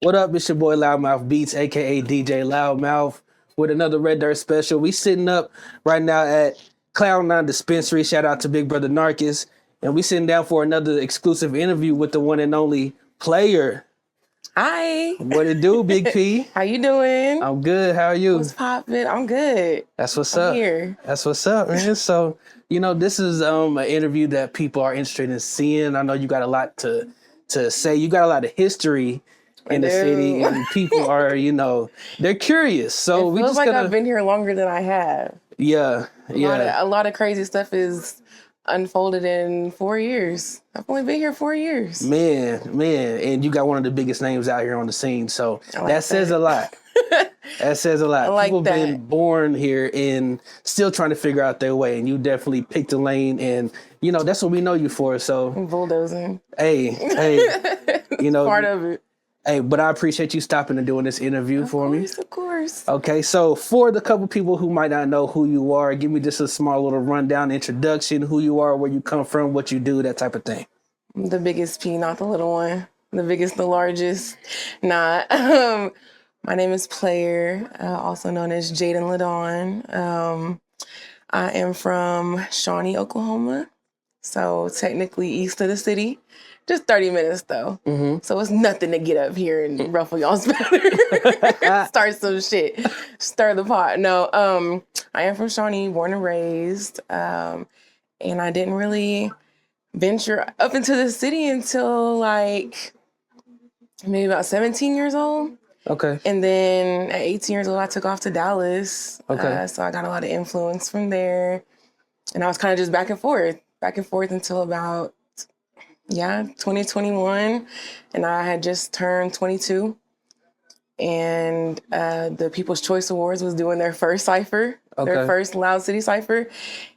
What up? It's your boy Loudmouth Beats, A.K.A. DJ Loudmouth, with another Red Dirt special. We sitting up right now at Cloud9 Dispensary. Shout out to Big Brother Narcus. And we sitting down for another exclusive interview with the one and only Playr. Hi. What it do, Big P? How you doing? I'm good. How are you? What's poppin'? I'm good. That's what's I'm up. here. That's what's up, man. So, this is an interview that people are interested in seeing. I know you got a lot to say. You got a lot of history in the city, and people are, they're curious. So it we feels just like gonna, I've been here longer than I have. yeah. A lot of crazy stuff is unfolded in 4 years. I've only been here 4 years. Man, and you got one of the biggest names out here on the scene. So that says a lot. That says a lot. I like People that. been born here and still trying to figure out their way, and you definitely picked a lane, and that's what we know you for. So Bulldozing. hey, Part of it. Hey, but I appreciate you stopping and doing this interview for me. Of course. Okay, so for the couple people who might not know who you are, give me just a small little rundown, introduction, who you are, where you come from, what you do, that type of thing. The biggest P, not the little one. The biggest, the largest. Nah. My name is Playr, also known as Jaden LaDon. I am from Shawnee, Oklahoma. So technically east of the city. Just 30 minutes, though. Mm-hmm. So it's nothing to get up here and ruffle y'all's feathers. Start some shit. Stir the pot. No, I am from Shawnee, born and raised. And I didn't really venture up into the city until like maybe about 17 years old. Okay. And then at 18 years old, I took off to Dallas. Okay. So I got a lot of influence from there. And I was kind of just back and forth until about 2021, and I had just turned 22, and the People's Choice Awards was doing their first cypher, their first Loud City cypher,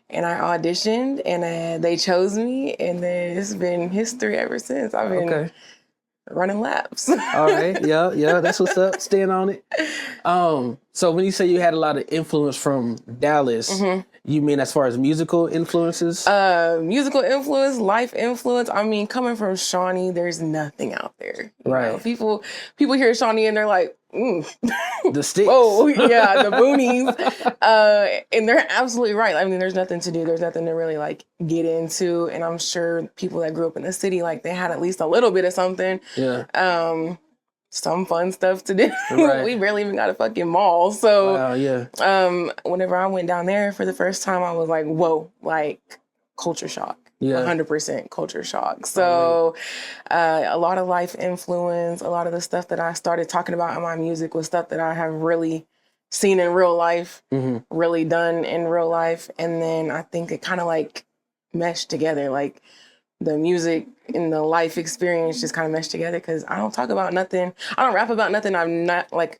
and I auditioned, and they chose me, and then it's been history ever since. I've been running laps. All right, yeah, that's what's up. Staying on it. So when you say you had a lot of influence from Dallas, you mean as far as musical influences? Musical influence, life influence. I mean, coming from Shawnee, there's nothing out there. Right. People hear Shawnee and they're like, the sticks. Oh, yeah, the boonies. And they're absolutely right. I mean, there's nothing to do. There's nothing to really like get into. And I'm sure people that grew up in the city, like they had at least a little bit of something. Yeah. Some fun stuff to do. Right. We barely even got a fucking mall. So, wow, yeah. Whenever I went down there for the first time, I was like, whoa, like culture shock. Yeah. 100% culture shock. So, a lot of life influence, a lot of the stuff that I started talking about in my music was stuff that I have really seen in real life, really done in real life. And then I think it kind of like meshed together, like the music and the life experience just kind of meshed together, because I don't talk about nothing. I don't rap about nothing I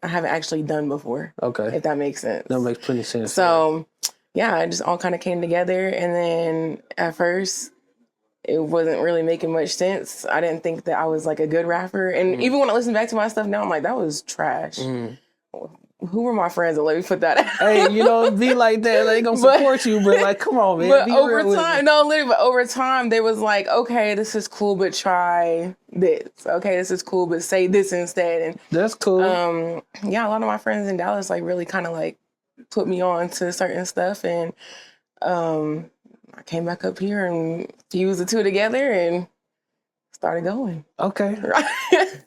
haven't actually done before. Okay. If that makes sense. That makes plenty of sense. So, yeah, it just all kind of came together. And then at first, it wasn't really making much sense. I didn't think that I was like a good rapper. And even when I listen back to my stuff now, I'm like, that was trash. Who were my friends that let me put that out? Hey, be like that. They gonna support you, but like, come on, man. But over time, they was like, okay, this is cool, but try this. Okay, this is cool, but say this instead. And that's cool. A lot of my friends in Dallas like really kind of like put me on to certain stuff, and I came back up here and fused the two together and started going. Okay.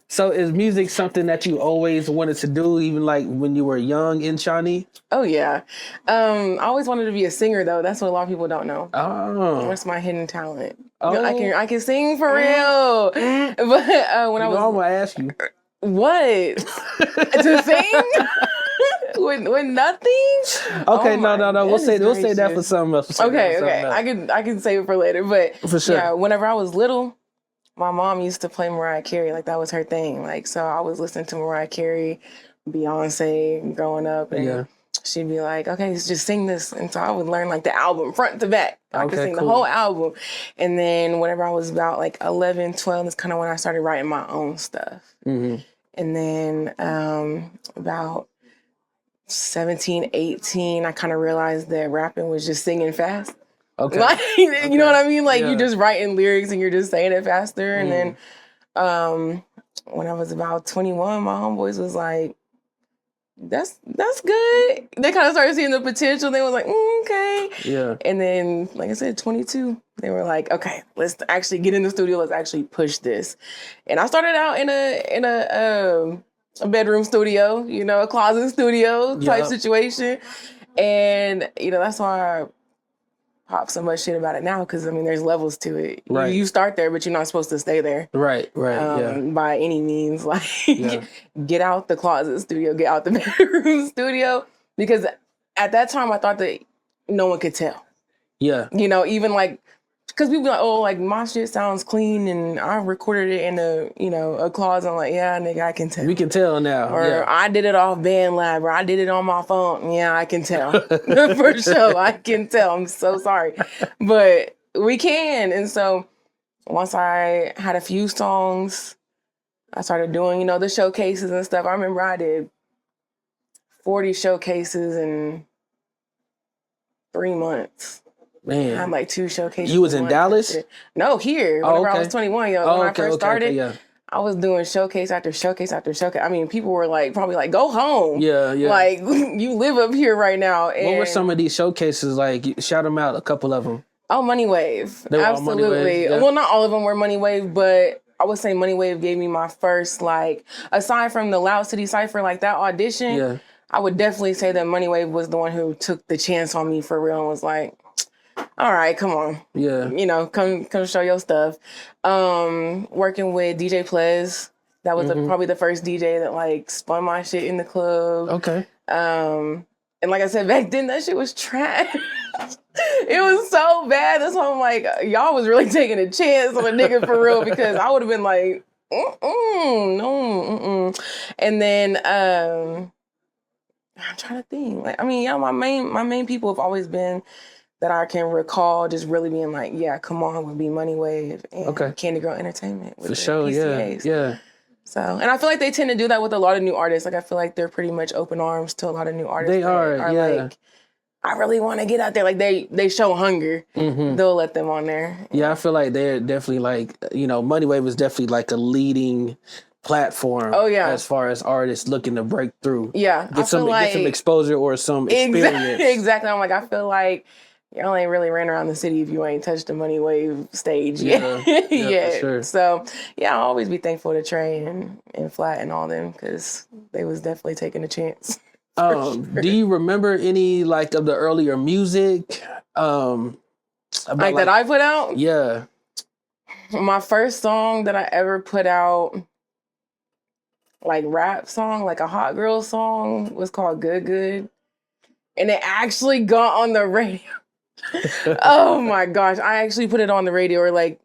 So is music something that you always wanted to do, even like when you were young in Shawnee? Oh, yeah. I always wanted to be a singer, though. That's what a lot of people don't know. Oh. That's my hidden talent. Oh. I can sing for real. But when I was... I'm going to ask you. What? To sing? With nothing? Okay, no. We'll say that for something else. Okay. I can save it for later. But for sure. Yeah, whenever I was little, my mom used to play Mariah Carey. Like, that was her thing. Like, so I was listening to Mariah Carey, Beyonce growing up. And she'd be like, okay, just sing this. And so I would learn, like, the album front to back. I could sing the whole album. And then whenever I was about, like, 11, 12, that's kind of when I started writing my own stuff. And then about 17, 18, I kind of realized that rapping was just singing fast. Okay. Like, you know what I mean? Like, you're just writing lyrics and you're just saying it faster. And then when I was about 21, my homeboys was like, that's good. They kind of started seeing the potential. They was like, okay. Yeah. And then, like I said, 22, they were like, okay, let's actually get in the studio. Let's actually push this. And I started out in a bedroom studio, you know, a closet studio type situation. And, you know, that's why I pop so much shit about it now, because I mean there's levels to it. Right. You start there, but you're not supposed to stay there. Right. By any means. Like get out the closet studio, get out the bedroom studio. Because at that time I thought that no one could tell. Yeah. You know, even like, because people be like, oh, like my shit sounds clean and I recorded it in a closet. I'm like, yeah, nigga, I can tell. We can tell now. Or I did it off BandLab, or I did it on my phone. Yeah, I can tell. For sure, I can tell. I'm so sorry. But we can. And so once I had a few songs, I started doing, you know, the showcases and stuff. I remember I did 40 showcases in 3 months. Man. I had like 2 showcases. You was in Dallas? No, here. Whenever I was 21, when I first started, I was doing showcase after showcase after showcase. I mean, people were like, probably like, go home. Yeah. Like, you live up here right now. And what were some of these showcases like? Shout them out, a couple of them. Oh, Money Wave. They were Absolutely. all Money Wave, yeah. Well, not all of them were Money Wave, but I would say Money Wave gave me my first, like, aside from the Loud City Cypher, like that audition, I would definitely say that Money Wave was the one who took the chance on me for real and was like, all right, come on. Yeah. You know, come show your stuff. Working with DJ Playr. That was probably the first DJ that like spun my shit in the club. Okay. And like I said, back then that shit was trash. It was so bad. That's why I'm like, y'all was really taking a chance on a nigga for real, because I would have been like, no. And then I'm trying to think. Like, I mean, yeah, my main people have always been that I can recall just really being like, yeah, come on, would be Money Wave and Candy Girl Entertainment. With for sure, PCAs. yeah. So, and I feel like they tend to do that with a lot of new artists. Like, I feel like they're pretty much open arms to a lot of new artists. They are like, I really want to get out there. Like, they show hunger. They'll let them on there. Yeah, I feel like they're definitely like, you know, Money Wave is definitely like a leading platform. Oh yeah, as far as artists looking to break through. Yeah, get some exposure or some experience. Exactly. I'm like, I feel like y'all ain't really ran around the city if you ain't touched the Money Wave stage yet. Yeah, for sure. So yeah, I'll always be thankful to Trey and Flat and all them, because they was definitely taking a chance. Sure. Do you remember any like of the earlier music? Like that I put out? Yeah. My first song that I ever put out, like rap song, like a hot girl song, was called Good Good. And it actually got on the radio. Oh my gosh. I actually put it on the radio, or like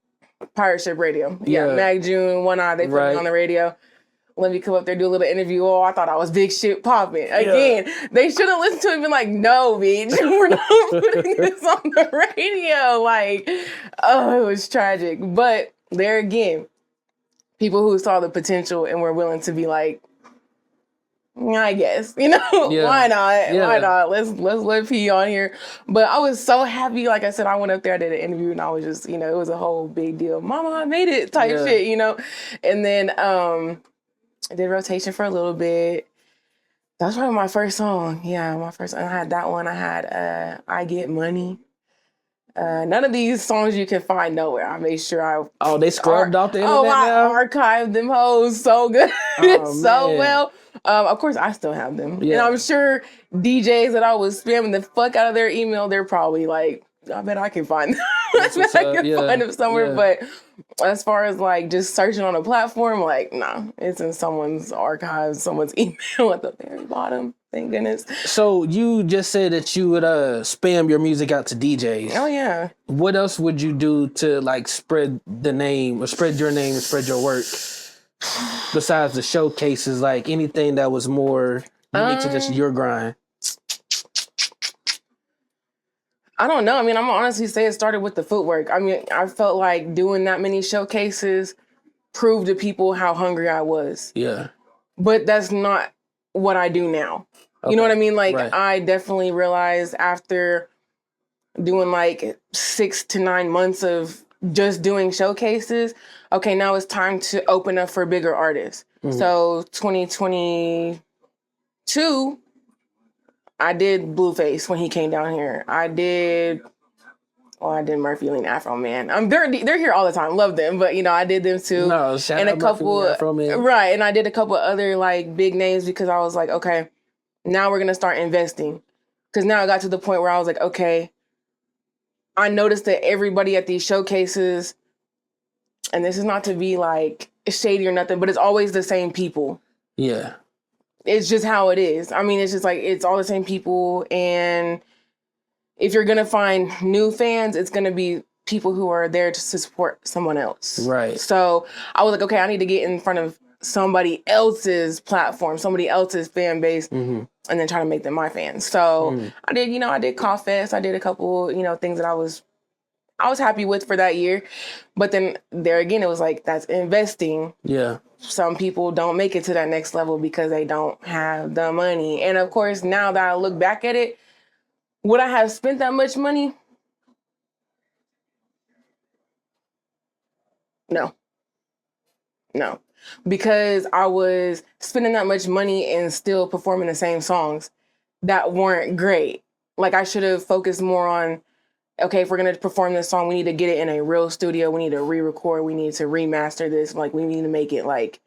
Pirate Ship Radio. Yeah. Mag June, One Eye, they put it on the radio. Let me come up there, do a little interview. Oh, I thought I was big shit popping. Again, they should have listened to it and been like, no, bitch, we're not putting this on the radio. Like, oh, it was tragic. But there again, people who saw the potential and were willing to be like, I guess, you know, why not? Why not? Let's let P on here. But I was so happy. Like I said, I went up there, I did an interview, and I was just, you know, it was a whole big deal. Mama, I made it type shit, you know? And then I did rotation for a little bit. That was probably my first song. Yeah, my first. I had that one. I had I Get Money. None of these songs you can find nowhere. I made sure they scrubbed off the internet now? I archived them hoes so good. So well. Of course, I still have them. Yeah. And I'm sure DJs that I was spamming the fuck out of their email, they're probably like, I bet I can find them. I bet I can find them somewhere. Yeah. But as far as like just searching on a platform, like, nah, it's in someone's archive, someone's email at the very bottom. Thank goodness. So you just said that you would spam your music out to DJs. Oh yeah. What else would you do to like spread the name, or spread your name and spread your work? Besides the showcases, like anything that was more unique to just your grind? I don't know. I mean, I'm gonna honestly say it started with the footwork. I mean, I felt like doing that many showcases proved to people how hungry I was. Yeah. But that's not what I do now. Okay. You know what I mean? Like, I definitely realized after doing like 6 to 9 months of just doing showcases, okay, now it's time to open up for bigger artists. So 2022, I did Blueface when he came down here. I did Murphy Lean Afro Man. They're here all the time. Love them, but I did them too. No, shout and out a couple Murphy Lean Afro Man. Right, and I did a couple other like big names because I was like, okay, now we're gonna start investing. Because now I got to the point where I was like, okay, I noticed that everybody at these showcases, and this is not to be like shady or nothing, but it's always the same people. Yeah. It's just how it is. I mean, it's just like, it's all the same people. And if you're going to find new fans, it's going to be people who are there to support someone else. Right. So I was like, okay, I need to get in front of somebody else's platform, somebody else's fan base, and then try to make them my fans. So I did Cough Fest. I did a couple, things that I was happy with for that year. But then there again, it was like, that's investing. Yeah. Some people don't make it to that next level because they don't have the money. And of course, now that I look back at it, would I have spent that much money? No. Because I was spending that much money and still performing the same songs that weren't great. Like, I should have focused more on, okay, if we're going to perform this song, we need to get it in a real studio. We need to re-record. We need to remaster this. Like, we need to make it, like,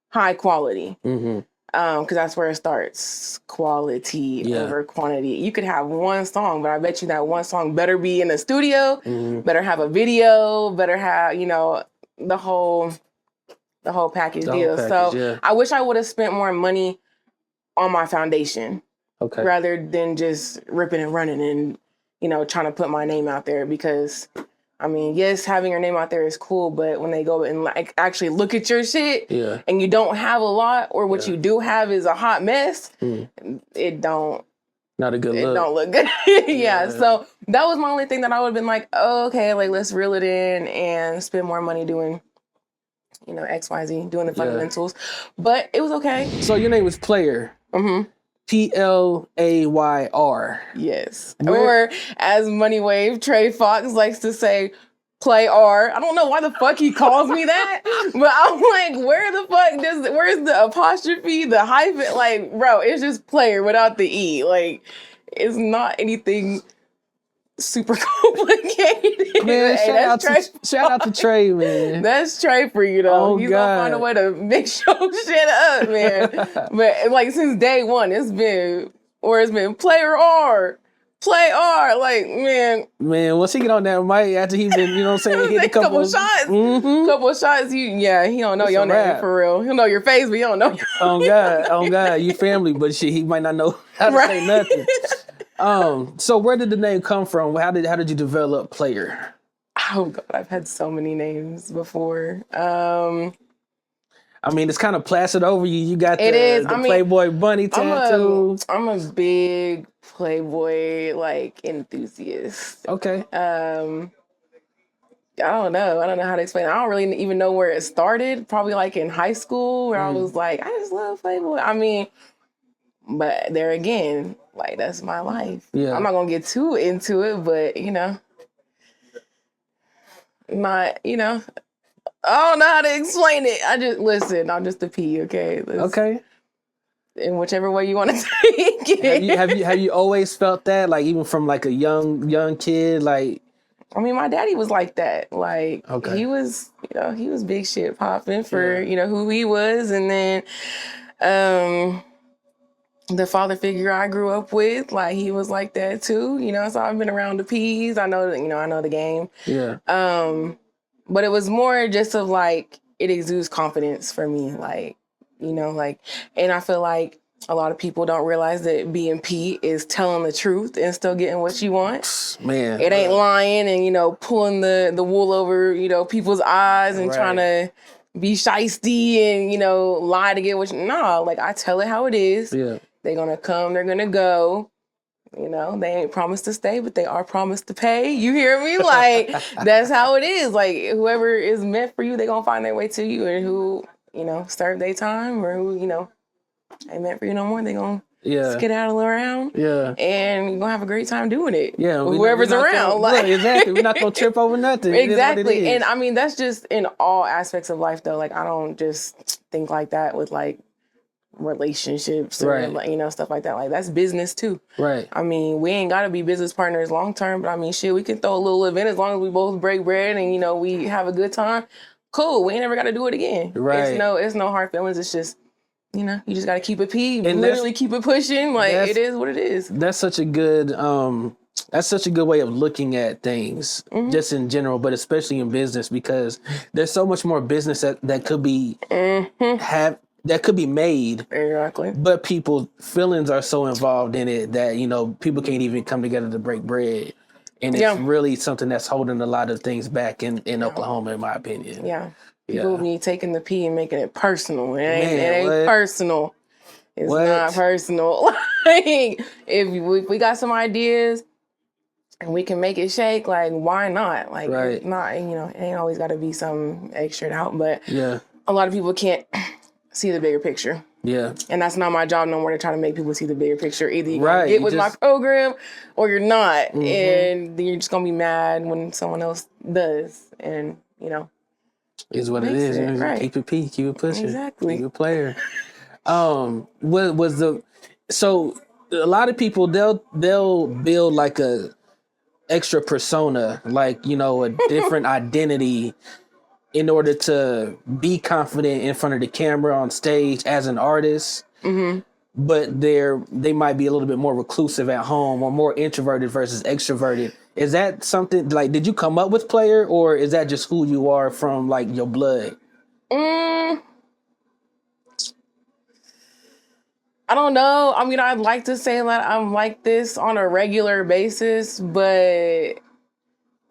high quality. Because that's where it starts. Quality over quantity. You could have one song, but I bet you that one song better be in the studio, better have a video, better have, the whole package deal. I wish I would have spent more money on my foundation. Okay. Rather than just ripping and running and, trying to put my name out there. Because, I mean, yes, having your name out there is cool, but when they go and like actually look at your shit and you don't have a lot, or what you do have is a hot mess, it don't. Not a good look. It don't look good. So that was my only thing that I would have been like, oh, okay, like, let's reel it in and spend more money doing, XYZ, doing the fundamentals. But it was okay. So your name was Playr. Playr. Yes. Or as Money Wave, Trey Fox likes to say, Playr. I don't know why the fuck he calls me that, but I'm like, where's the apostrophe, the hyphen? Like, bro, it's just Playr without the E. Like, it's not anything super complicated. Man, shout out to Trey, man. That's Trey for you, though. He's gonna find a way to mix your shit up, man. But like, since day one, it's been Playr. Like, man, once he get on that mic after he been, hit a couple shots. Couple of shots, he don't know your name for real. He'll know your face, but he don't know. Oh God, you family, but shit, he might not know how to say nothing. So where did the name come from? How did you develop Playr? Oh God, I've had so many names before. I mean, it's kind of plastered over you. You got the Playboy bunny tattoo. I'm a big Playboy like enthusiast. Okay. I don't know how to explain it. I don't really even know where it started. Probably like in high school where I was like, I just love Playboy. I mean, but there again, like, that's my life. Yeah. I'm not gonna get too into it, but I don't know how to explain it. I'm just a P, okay? Okay. In whichever way you want to take it. Have you always felt that, like, even from like a young kid, like? I mean, my daddy was like that. Like, he was big shit popping for who he was, and then the father figure I grew up with, like, he was like that too. So I've been around the P's. I know the game. Yeah. But it was more just of like, it exudes confidence for me, like, and I feel like a lot of people don't realize that being P is telling the truth and still getting what you want. Man, it ain't lying and pulling the wool over people's eyes and trying to be shysty and lie to get what you. Nah, like, I tell it how it is. Yeah, they're gonna come, they're gonna go. They ain't promised to stay, but they are promised to pay. You hear me? Like, that's how it is. Like, whoever is meant for you, they gonna find their way to you. And who, serve their time, or who, ain't meant for you no more, they gonna skedaddle around. Yeah. And you're gonna have a great time doing it. Yeah. Whoever's around. Exactly. We're not gonna trip over nothing. Exactly. And I mean, that's just in all aspects of life though. Like, I don't just think like that with like relationships or you know, stuff like that. Like, that's business too. Right. I mean, we ain't gotta be business partners long term, but I mean, shit, we can throw a little event as long as we both break bread and, you know, we have a good time. Cool. We ain't never gotta do it again. Right. It's no hard feelings. It's just, you know, you just gotta keep it and literally keep it pushing. Like, it is what it is. That's such a good way of looking at things, just in general, but especially in business, because there's so much more business that could be that could be made. Exactly. But people's feelings are so involved in it that, you know, people can't even come together to break bread. And it's really something that's holding a lot of things back in Oklahoma, in my opinion. Yeah. People be taking the P and making it personal. It ain't personal. It's not personal. Like, if we got some ideas and we can make it shake, like, why not? Like, it's not, you know, it ain't always got to be some extra out, but a lot of people can't see the bigger picture. Yeah. And that's not my job no more, to try to make people see the bigger picture. Either you're going to get with my program or you're not. And you're just going to be mad when someone else does. And, you know. Is what it is. Keep it P, keep it pushing. Exactly. Keep it Playr. So a lot of people, they'll build like a extra persona, like, you know, a different identity in order to be confident in front of the camera on stage as an artist. But they might be a little bit more reclusive at home, or more introverted versus extroverted. Is that something, like, did you come up with Playr, or is that just who you are from, like, your blood? I don't know. I mean, I'd like to say that I'm like this on a regular basis, but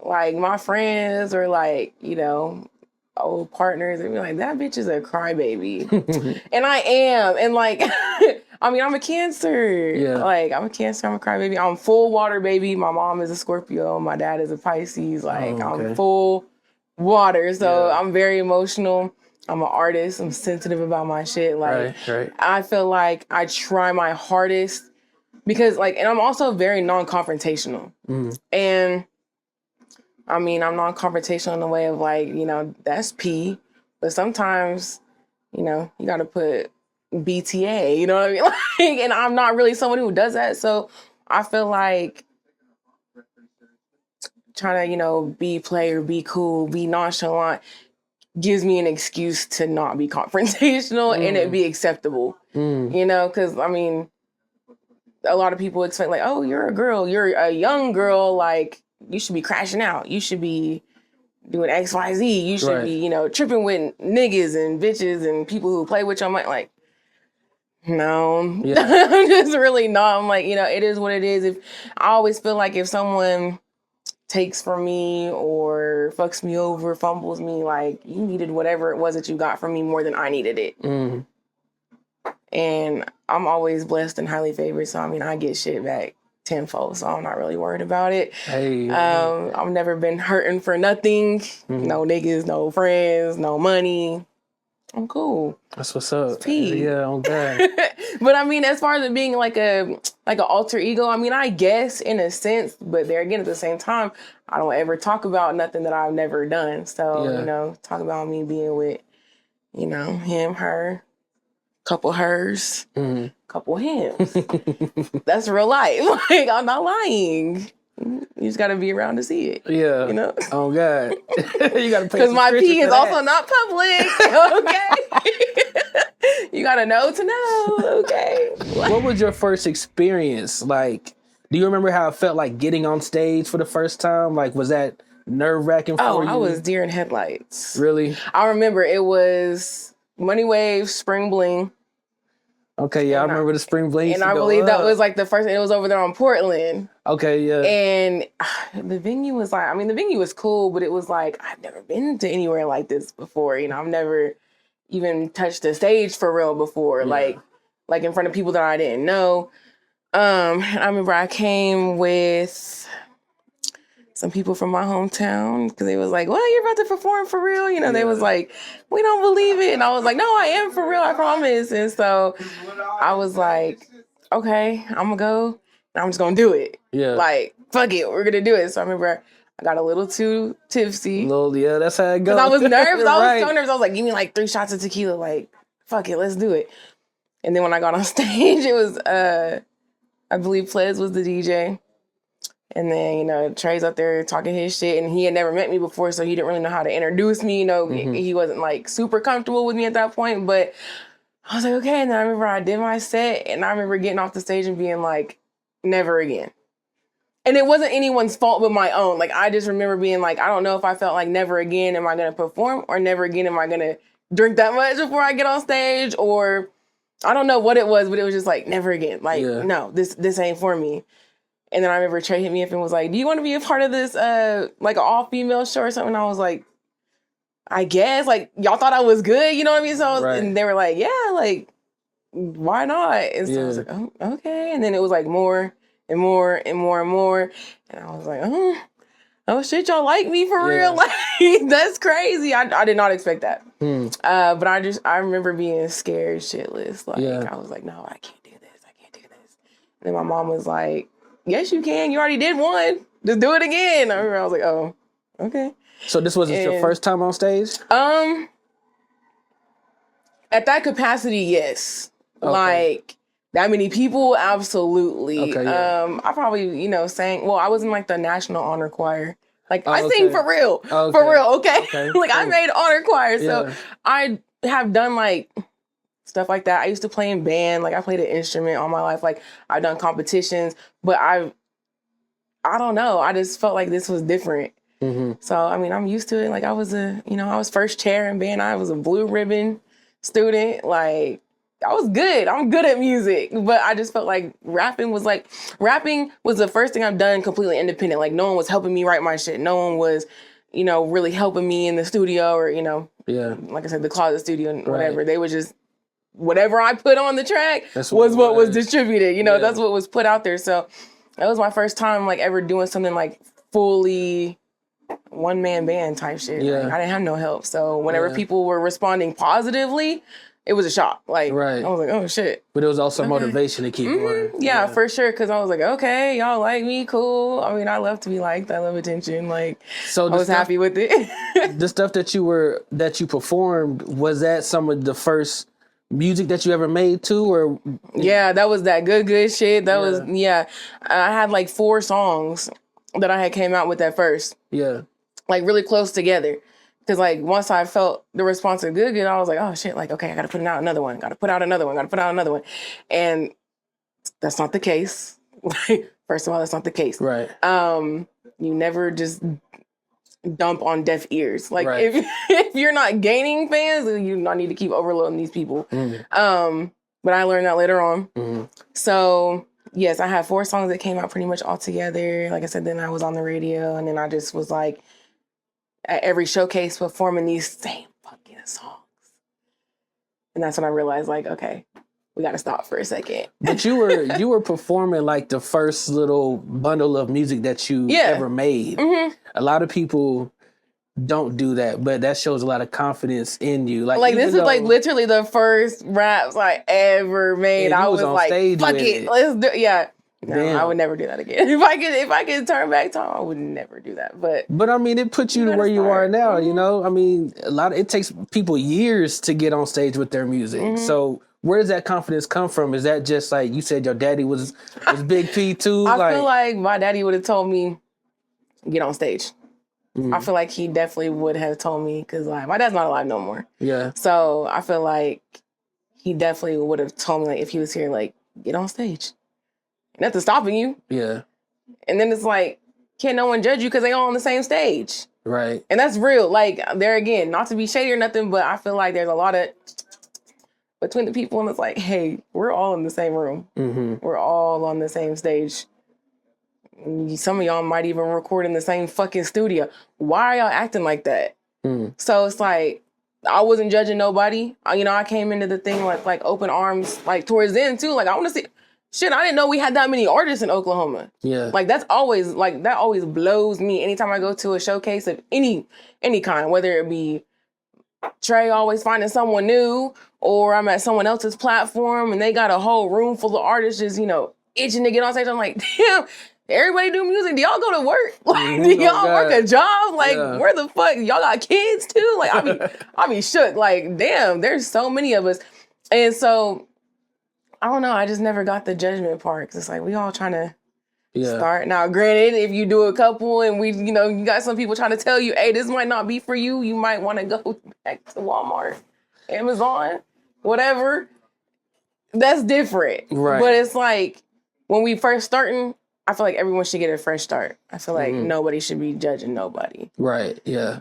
like, my friends or, like, you know, old partners, they'd be like, that bitch is a crybaby. And I am. And, like, I mean, I'm a Cancer. Yeah. Like, I'm a Cancer, I'm a crybaby. I'm full water baby. My mom is a Scorpio. My dad is a Pisces. Like, I'm full water. So I'm very emotional. I'm an artist. I'm sensitive about my shit. Like, I feel like I try my hardest because, like, and I'm also very non-confrontational. And I mean, I'm non-confrontational in the way of, like, you know, that's P, but sometimes, you know, you got to put BTA, you know what I mean? Like, and I'm not really someone who does that. So I feel like trying to, you know, be Playr, be cool, be nonchalant gives me an excuse to not be confrontational and it be acceptable, you know? Because, I mean, a lot of people expect, like, oh, you're a girl, you're a young girl, like, you should be crashing out. You should be doing X, Y, Z. You should be, you know, tripping with niggas and bitches and people who play with you. I'm like, no, I'm just really not. I'm like, you know, it is what it is. I always feel like if someone takes from me or fucks me over, fumbles me, like, you needed whatever it was that you got from me more than I needed it. And I'm always blessed and highly favored. So, I mean, I get shit back tenfold, so I'm not really worried about it. I've never been hurting for nothing. No niggas, no friends, no money. I'm cool. That's what's up. Yeah, on that. But I mean, as far as it being like an alter ego, I mean, I guess in a sense, but there again, at the same time, I don't ever talk about nothing that I've never done. So, you know, talk about me being with, you know, him, her, couple hers, couple hims. That's real life. Like, I'm not lying. You just gotta be around to see it. Yeah. You know? Oh, God. You gotta pay. Because my pee is also not public. Okay. You gotta know to know. Okay. What was your first experience like? Do you remember how it felt like getting on stage for the first time? Like, was that nerve-wracking for you? Oh, I was deer in headlights. Really? I remember it was Money Wave, Spring Bling. Okay, yeah, I remember the Spring Bling. And I believe that was like the first, it was over there on Portland. Okay, yeah. And the venue was like, I mean, the venue was cool, but it was like, I've never been to anywhere like this before. You know, I've never even touched a stage for real before, like in front of people that I didn't know. I remember I came with some people from my hometown because they was like, well, you're about to perform for real? You know, they was like, we don't believe it. And I was like, no, I am for real, I promise. And so I was like, okay, I'm gonna go and I'm just gonna do it. Yeah. Like, fuck it, we're gonna do it. So I remember I got a little too tipsy. Yeah, that's how it goes. Cause I was nervous. I was Right. so nervous. I was like, give me like 3 shots of tequila. Like, fuck it, let's do it. And then when I got on stage, it was, I believe Playr was the DJ. And then, you know, Trey's up there talking his shit, and he had never met me before, so he didn't really know how to introduce me. You know, he wasn't like super comfortable with me at that point, but I was like, okay. And then I remember I did my set, and I remember getting off the stage and being like, never again. And it wasn't anyone's fault but my own. Like, I just remember being like, I don't know if I felt like never again am I going to perform, or never again am I going to drink that much before I get on stage, or I don't know what it was, but it was just like, never again. Like, no, this ain't for me. And then I remember Trey hit me up and was like, do you want to be a part of this, like an all-female show or something? And I was like, I guess. Like, y'all thought I was good, you know what I mean? So, and they were like, yeah, like, why not? And so I was like, oh, okay. And then it was like more and more and more and more. And I was like, oh shit, y'all like me for real? Like, that's crazy. I did not expect that. But I remember being scared shitless. Like, I was like, no, I can't do this. I can't do this. And then my mom was like, yes, you can. You already did one. Just do it again. I remember I was like, oh, okay. So this wasn't your first time on stage? At that capacity, yes. Okay. Like, that many people, absolutely. Okay, I probably, you know, sang, well, I was in like the National Honor Choir. Like, I sing for real. For real, okay? Like, I made honor choir. So I have done like stuff like that. I used to play in band. Like, I played an instrument all my life. Like, I've done competitions, but I don't know. I just felt like this was different. So, I mean, I'm used to it. Like, I was I was first chair in band. I was a blue ribbon student. Like, I was good. I'm good at music. But I just felt like rapping was the first thing I've done completely independent. Like, no one was helping me write my shit. No one was, you know, really helping me in the studio or, you know, like I said, the closet studio and whatever. They were just, whatever I put on the track was what was distributed. You know, that's what was put out there. So that was my first time like ever doing something like fully one-man band type shit. Like, I didn't have no help. So whenever people were responding positively, it was a shock. Like, I was like, oh shit. But it was also motivation to keep going. Yeah, for sure. Cause I was like, okay, y'all like me, cool. I mean, I love to be liked. I love attention. Like, so I was happy with it. The stuff that you performed, was that some of the first music that you ever made too, or? Yeah, that was that good shit. That was, I had like 4 songs that I had came out with at first. Yeah. Like really close together. Cause like once I felt the response of good, I was like, oh shit, like, okay, I gotta put out another one. And that's not the case. First of all, that's not the case. Right. You never just dump on deaf ears. Like if you're not gaining fans, then you not need to keep overloading these people. But I learned that later on. So yes, I had 4 songs that came out pretty much all together. Like I said, then I was on the radio, and then I just was like at every showcase performing these same fucking songs. And that's when I realized, like, okay, we got to stop for a second. But you were performing like the first little bundle of music that you ever made. A lot of people don't do that, but that shows a lot of confidence in you. Like this is like literally the first raps I ever made. I was like, fuck it, let's do it. Yeah. No, I would never do that again. If I could turn back time, I would never do that. But I mean, it puts you to where you are now. You know, I mean, it takes people years to get on stage with their music. So where does that confidence come from? Is that just like you said, your daddy was Big P too? I feel like my daddy would have told me, get on stage. I feel like he definitely would have told me, because like my dad's not alive no more. Yeah. So I feel like he definitely would have told me, like, if he was here, like, get on stage. Nothing's stopping you. Yeah. And then it's like, can't no one judge you because they all on the same stage. Right. And that's real. Like, there again, not to be shady or nothing, but I feel like there's a lot of between the people, and it's like, hey, we're all in the same room. We're all on the same stage. Some of y'all might even record in the same fucking studio. Why are y'all acting like that? So it's like, I wasn't judging nobody. I came into the thing like open arms, like towards the end too. Like, I want to see. Shit, I didn't know we had that many artists in Oklahoma. Yeah. Like, that always blows me anytime I go to a showcase of any kind, whether it be Trey always finding someone new, or I'm at someone else's platform and they got a whole room full of artists just, itching to get on stage. I'm like, damn, everybody do music. Do y'all go to work? Like, do y'all work a job? Like, where the fuck? Y'all got kids too? Like, I be shook. Like, damn, there's so many of us. And so, I don't know. I just never got the judgment part. 'Cause it's like, we all trying to start. Now, granted, if you do a couple and we, you got some people trying to tell you, hey, this might not be for you. You might want to go back to Walmart, Amazon, whatever. That's different. Right. But it's like, when we first starting, I feel like everyone should get a fresh start. I feel like nobody should be judging nobody. Right. Yeah.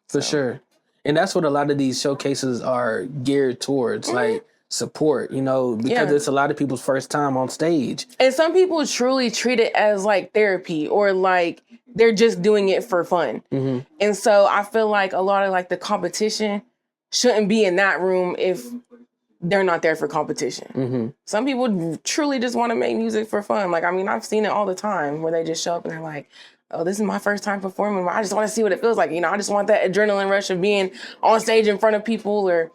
For sure. And that's what a lot of these showcases are geared towards. Like, support, because it's a lot of people's first time on stage. And some people truly treat it as like therapy or like they're just doing it for fun. And so I feel like a lot of like the competition shouldn't be in that room if they're not there for competition. Some people truly just want to make music for fun. Like, I mean, I've seen it all the time where they just show up and they're like, oh, this is my first time performing. I just want to see what it feels like. I just want that adrenaline rush of being on stage in front of people or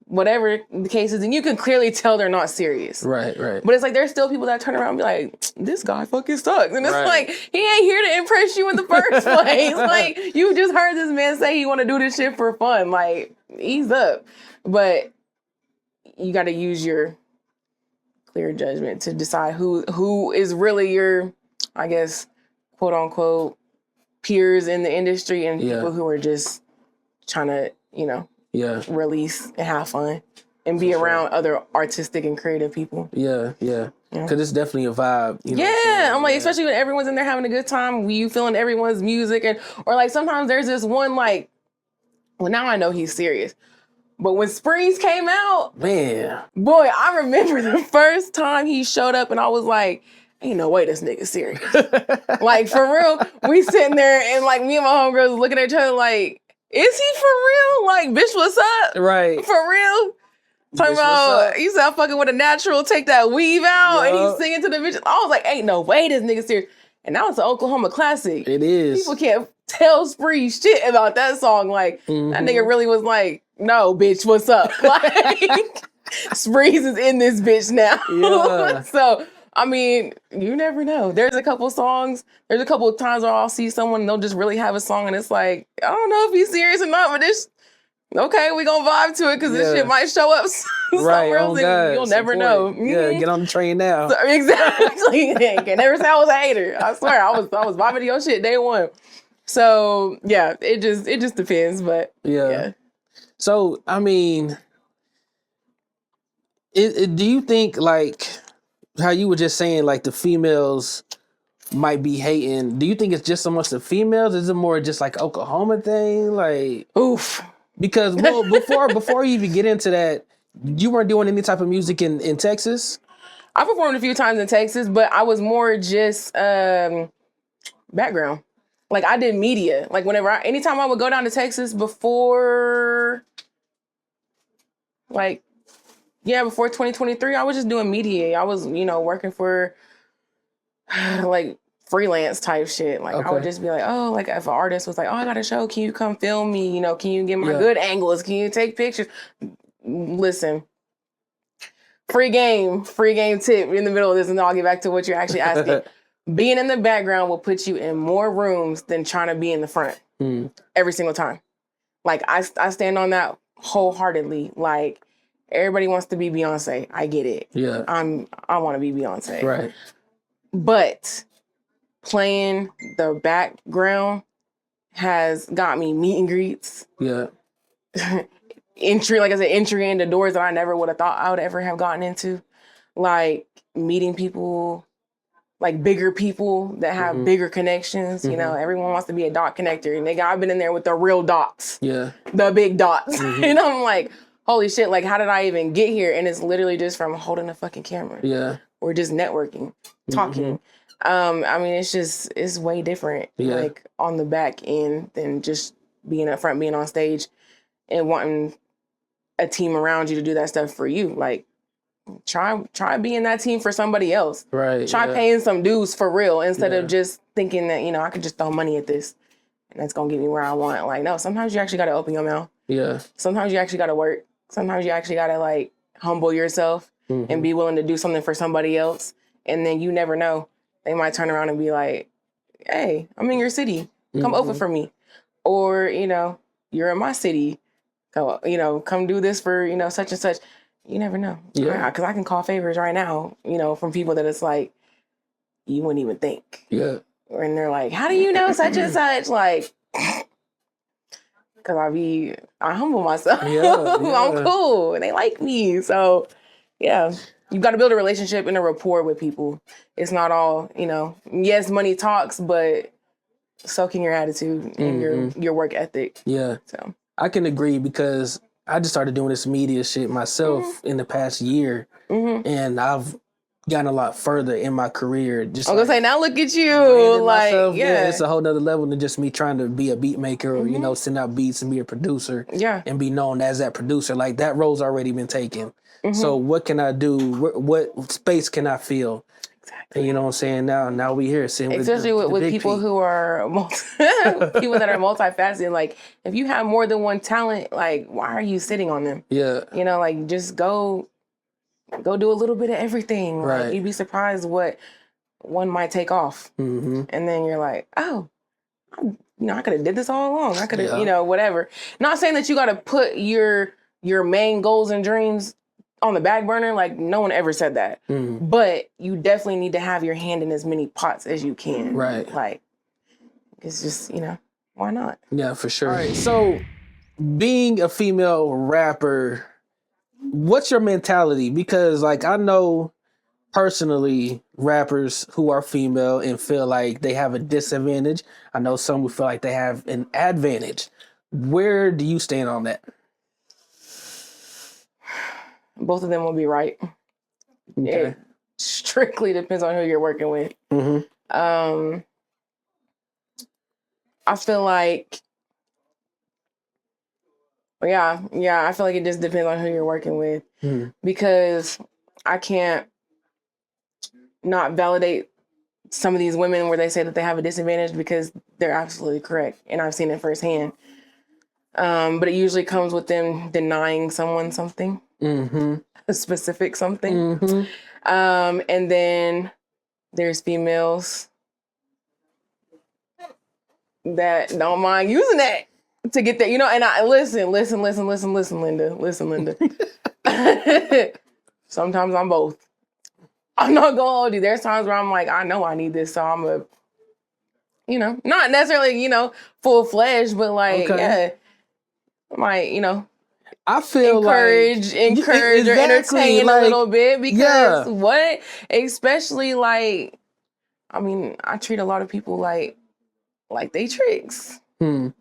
whatever the case is. And you can clearly tell they're not serious. Right. But it's like, there's still people that turn around and be like, this guy fucking sucks. And it's like, he ain't here to impress you in the first place. Like, you just heard this man say he want to do this shit for fun. Like, ease up. But you got to use your clear judgment to decide who is really your, I guess, quote unquote, peers in the industry and people who are just trying to, release and have fun and be around other artistic and creative people. Yeah. Because it's definitely a vibe. I'm like, especially when everyone's in there having a good time, you feeling everyone's music. Or like sometimes there's this one like, well, now I know he's serious. But when Springs came out, man, boy, I remember the first time he showed up and I was like, ain't no way this nigga's serious. Like, for real, we sitting there and like me and my homegirls was looking at each other like, is he for real? Like, bitch, what's up? Right. For real? Talking about, he said, I'm fucking with a natural, take that weave out, and he's singing to the bitches. I was like, ain't no way this nigga's serious. And now it's an Oklahoma classic. It is. People can't tell Spree shit about that song. Like, that nigga really was like, no, bitch, what's up? Like, Sprees is in this bitch now. Yeah. So, I mean, you never know. There's a couple songs, there's a couple of times where I'll see someone and they'll just really have a song and it's like, I don't know if he's serious or not, but this, okay, we gonna vibe to it because this shit might show up somewhere else and you'll never know. Yeah, get on the train now. So, exactly. Can never say I was a hater. I swear, I was vibing to your shit day one. So yeah, it just depends, but yeah. So I mean, do you think like how you were just saying like the females might be hating? Do you think it's just so much the females? Is it more just like Oklahoma thing? Like, oof. Because before you even get into that, you weren't doing any type of music in Texas? I performed a few times in Texas, but I was more just background. Like I did media. Like anytime I would go down to Texas before 2023, I was just doing media. I was, working for like freelance type shit. Like I would just be like, oh, like if an artist was like, oh, I got a show, can you come film me? Can you get my good angles? Can you take pictures? Listen, free game tip in the middle of this, and then I'll get back to what you're actually asking. Being in the background will put you in more rooms than trying to be in the front every single time. Like I stand on that wholeheartedly. Like everybody wants to be Beyonce. I get it. Yeah. I want to be Beyonce. Right. But playing the background has got me meet and greets. Yeah. Entry into doors that I never would have thought I would ever have gotten into. Like meeting people, like bigger people that have bigger connections. Everyone wants to be a dot connector. And I've been in there with the real dots. Yeah. The big dots. And I'm like, holy shit, like how did I even get here? And it's literally just from holding a fucking camera. Yeah. Or just networking, talking. I mean, it's way different, like on the back end than just being up front, being on stage and wanting a team around you to do that stuff for you. Like try being that team for somebody else. Right. Try paying some dues for real instead of just thinking that, I could just throw money at this and that's going to get me where I want. Like, no, sometimes you actually got to open your mouth. Yeah. Sometimes you actually got to work. sometimes you actually gotta like humble yourself and be willing to do something for somebody else. And then you never know. They might turn around and be like, hey, I'm in your city. Come over for me. Or, you know, you're in my city. Go, you know, come do this for, you know, such and such. You never know. Yeah. Because I can call favors right now, you know, from people that it's like, you wouldn't even think. Yeah. And they're like, how do you know such and such? Like, because I humble myself. I'm cool. And they like me. So, yeah. You've got to build a relationship and a rapport with people. It's not all, you know, yes, money talks, but soaking your attitude and your work ethic. Yeah. So I can agree because I just started doing this media shit myself in the past year. And I've gotten a lot further in my career. Just I was gonna say, now look at you. Like, myself, it's a whole nother level than just me trying to be a beat maker or, you know, send out beats and be a producer. Yeah. And be known as that producer. Like, that role's already been taken. So what can I do? What space can I fill? Exactly. And you know what I'm saying? Now we here sitting especially with people who are people that are multifaceted. Like, if you have more than one talent, like, why are you sitting on them? Yeah. You know, like, just go do a little bit of everything. Right. Like, you'd be surprised what one might take off. And then you're like, oh, you know, I could have did this all along. I could have, you know, whatever. Not saying that you got to put your main goals and dreams on the back burner. Like, no one ever said that. But you definitely need to have your hand in as many pots as you can. Right. Like, it's just, you know, why not? Yeah, for sure. All right, so being a female rapper, what's your mentality? Because, like, I know personally rappers who are female and feel like they have a disadvantage. I know some who feel like they have an advantage. Where do you stand on that? Both of them will be right. Okay. It strictly depends on who you're working with. I feel like, I feel like it just depends on who you're working with. Because I can't not validate some of these women where they say that they have a disadvantage, because they're absolutely correct. And I've seen it firsthand. But it usually comes with them denying someone something. A specific something. And then there's females that don't mind using that to get that, you know. And I listen, Linda. Sometimes I'm both. I'm not gonna hold you. There's times where I'm like, I know I need this, so I'm a, you know, not necessarily, you know, full-fledged, but like, I might, you know, I feel encourage or entertain like, a little bit, because especially like, I mean, I treat a lot of people like they tricks. You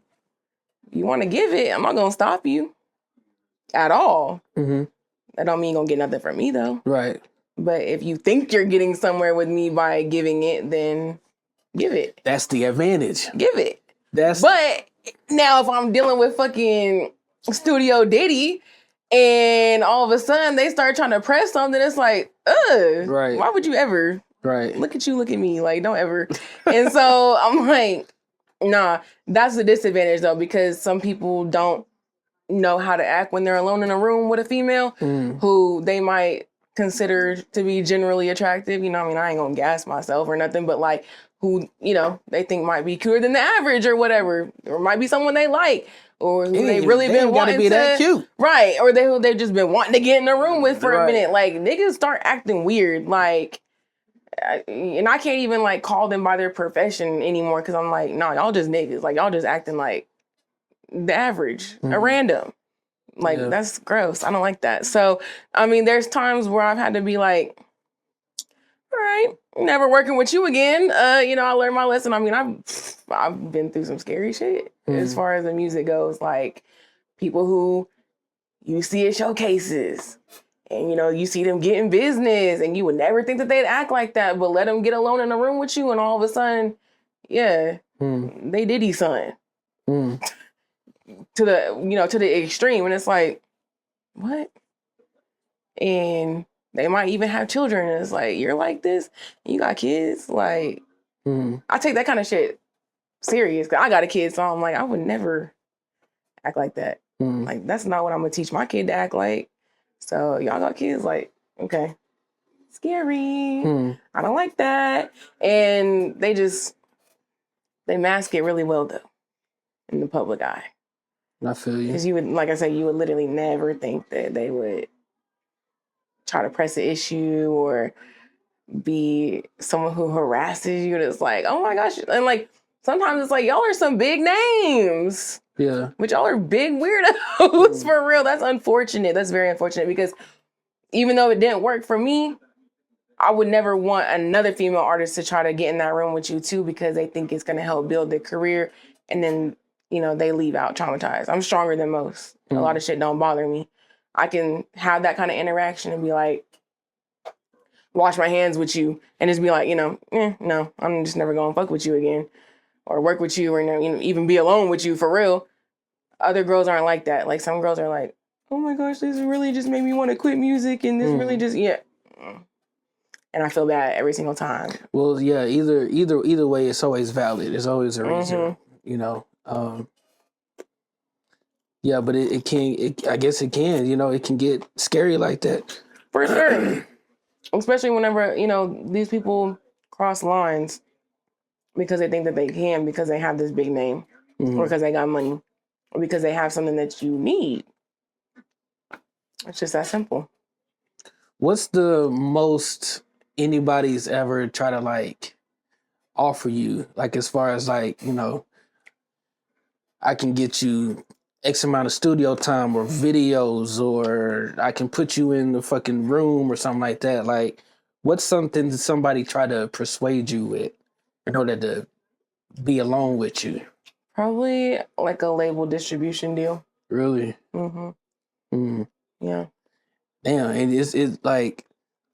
want to give it, I'm not gonna stop you at all. That don't mean you're gonna get nothing from me though. Right. But if you think you're getting somewhere with me by giving it, then give it. That's the advantage. Give it. But now if I'm dealing with fucking Studio Diddy and all of a sudden they start trying to press something, it's like, right. Why would you ever? Right. Look at you, look at me. Like, don't ever. And so I'm like, nah, that's the disadvantage though, because some people don't know how to act when they're alone in a room with a female who they might consider to be generally attractive. You know, I mean, I ain't gonna gas myself or nothing, but like, who, you know, they think might be cuter than the average or whatever, or might be someone they like, or who they really been wanting to that cute. Right, or they've just been wanting to get in a room with for a minute. Like, niggas start acting weird, like, and I can't even like call them by their profession anymore, because I'm like, nah, y'all just niggas. Like, y'all just acting like the average, a random. Like, that's gross. I don't like that. So, I mean, there's times where I've had to be like, all right, never working with you again. You know, I learned my lesson. I mean, I've been through some scary shit as far as the music goes. Like, people who you see at showcases, and, you know, you see them getting business, and you would never think that they'd act like that, but let them get alone in a room with you, and all of a sudden, they Diddy son. To the, you know, to the extreme. And it's like, what? And they might even have children. And it's like, you're like this? You got kids? Like, I take that kind of shit serious. 'Cause I got a kid, so I'm like, I would never act like that. Like, that's not what I'm gonna teach my kid to act like. So y'all got kids, like, okay, scary. I don't like that. And they mask it really well though in the public eye. I feel you. Because you would, like I said, you would literally never think that they would try to press an issue or be someone who harasses you. And it's like, oh my gosh. And like, sometimes it's like, y'all are some big names. Yeah. But y'all are big weirdos for real. That's unfortunate. That's very unfortunate because even though it didn't work for me, I would never want another female artist to try to get in that room with you too because they think it's going to help build their career. And then, you know, they leave out traumatized. I'm stronger than most. A lot of shit don't bother me. I can have that kind of interaction and be like, wash my hands with you and just be like, you know, no, I'm just never going to fuck with you again or work with you or, you know, even be alone with you for real. Other girls aren't like that. Like some girls are like, oh my gosh, this really just made me want to quit music and this really just, yeah. And I feel bad every single time. Well, yeah, either way, it's always valid. There's always a reason, you know. Yeah, but I guess it can, you know, it can get scary like that. For sure. Especially whenever, you know, these people cross lines because they think that they can because they have this big name or because they got money or because they have something that you need. It's just that simple. What's the most anybody's ever try to like offer you? Like as far as like, you know, I can get you X amount of studio time or videos or I can put you in the fucking room or something like that. Like what's something that somebody try to persuade you with in order to be alone with you? Probably like a label distribution deal. Really? Yeah. Damn, and it's like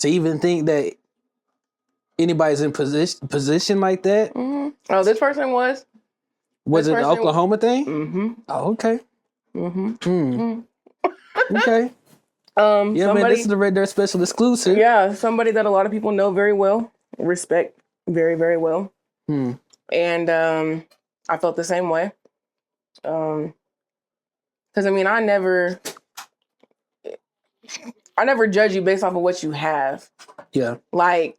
to even think that anybody's in position like that. Oh, this person was. Was it the Oklahoma thing? Oh, okay. Okay. Yeah, man, this is the Red Dirt Special exclusive. Yeah, somebody that a lot of people know very well, respect very, very well. And I felt the same way. Because I mean, I never judge you based off of what you have. Yeah. Like,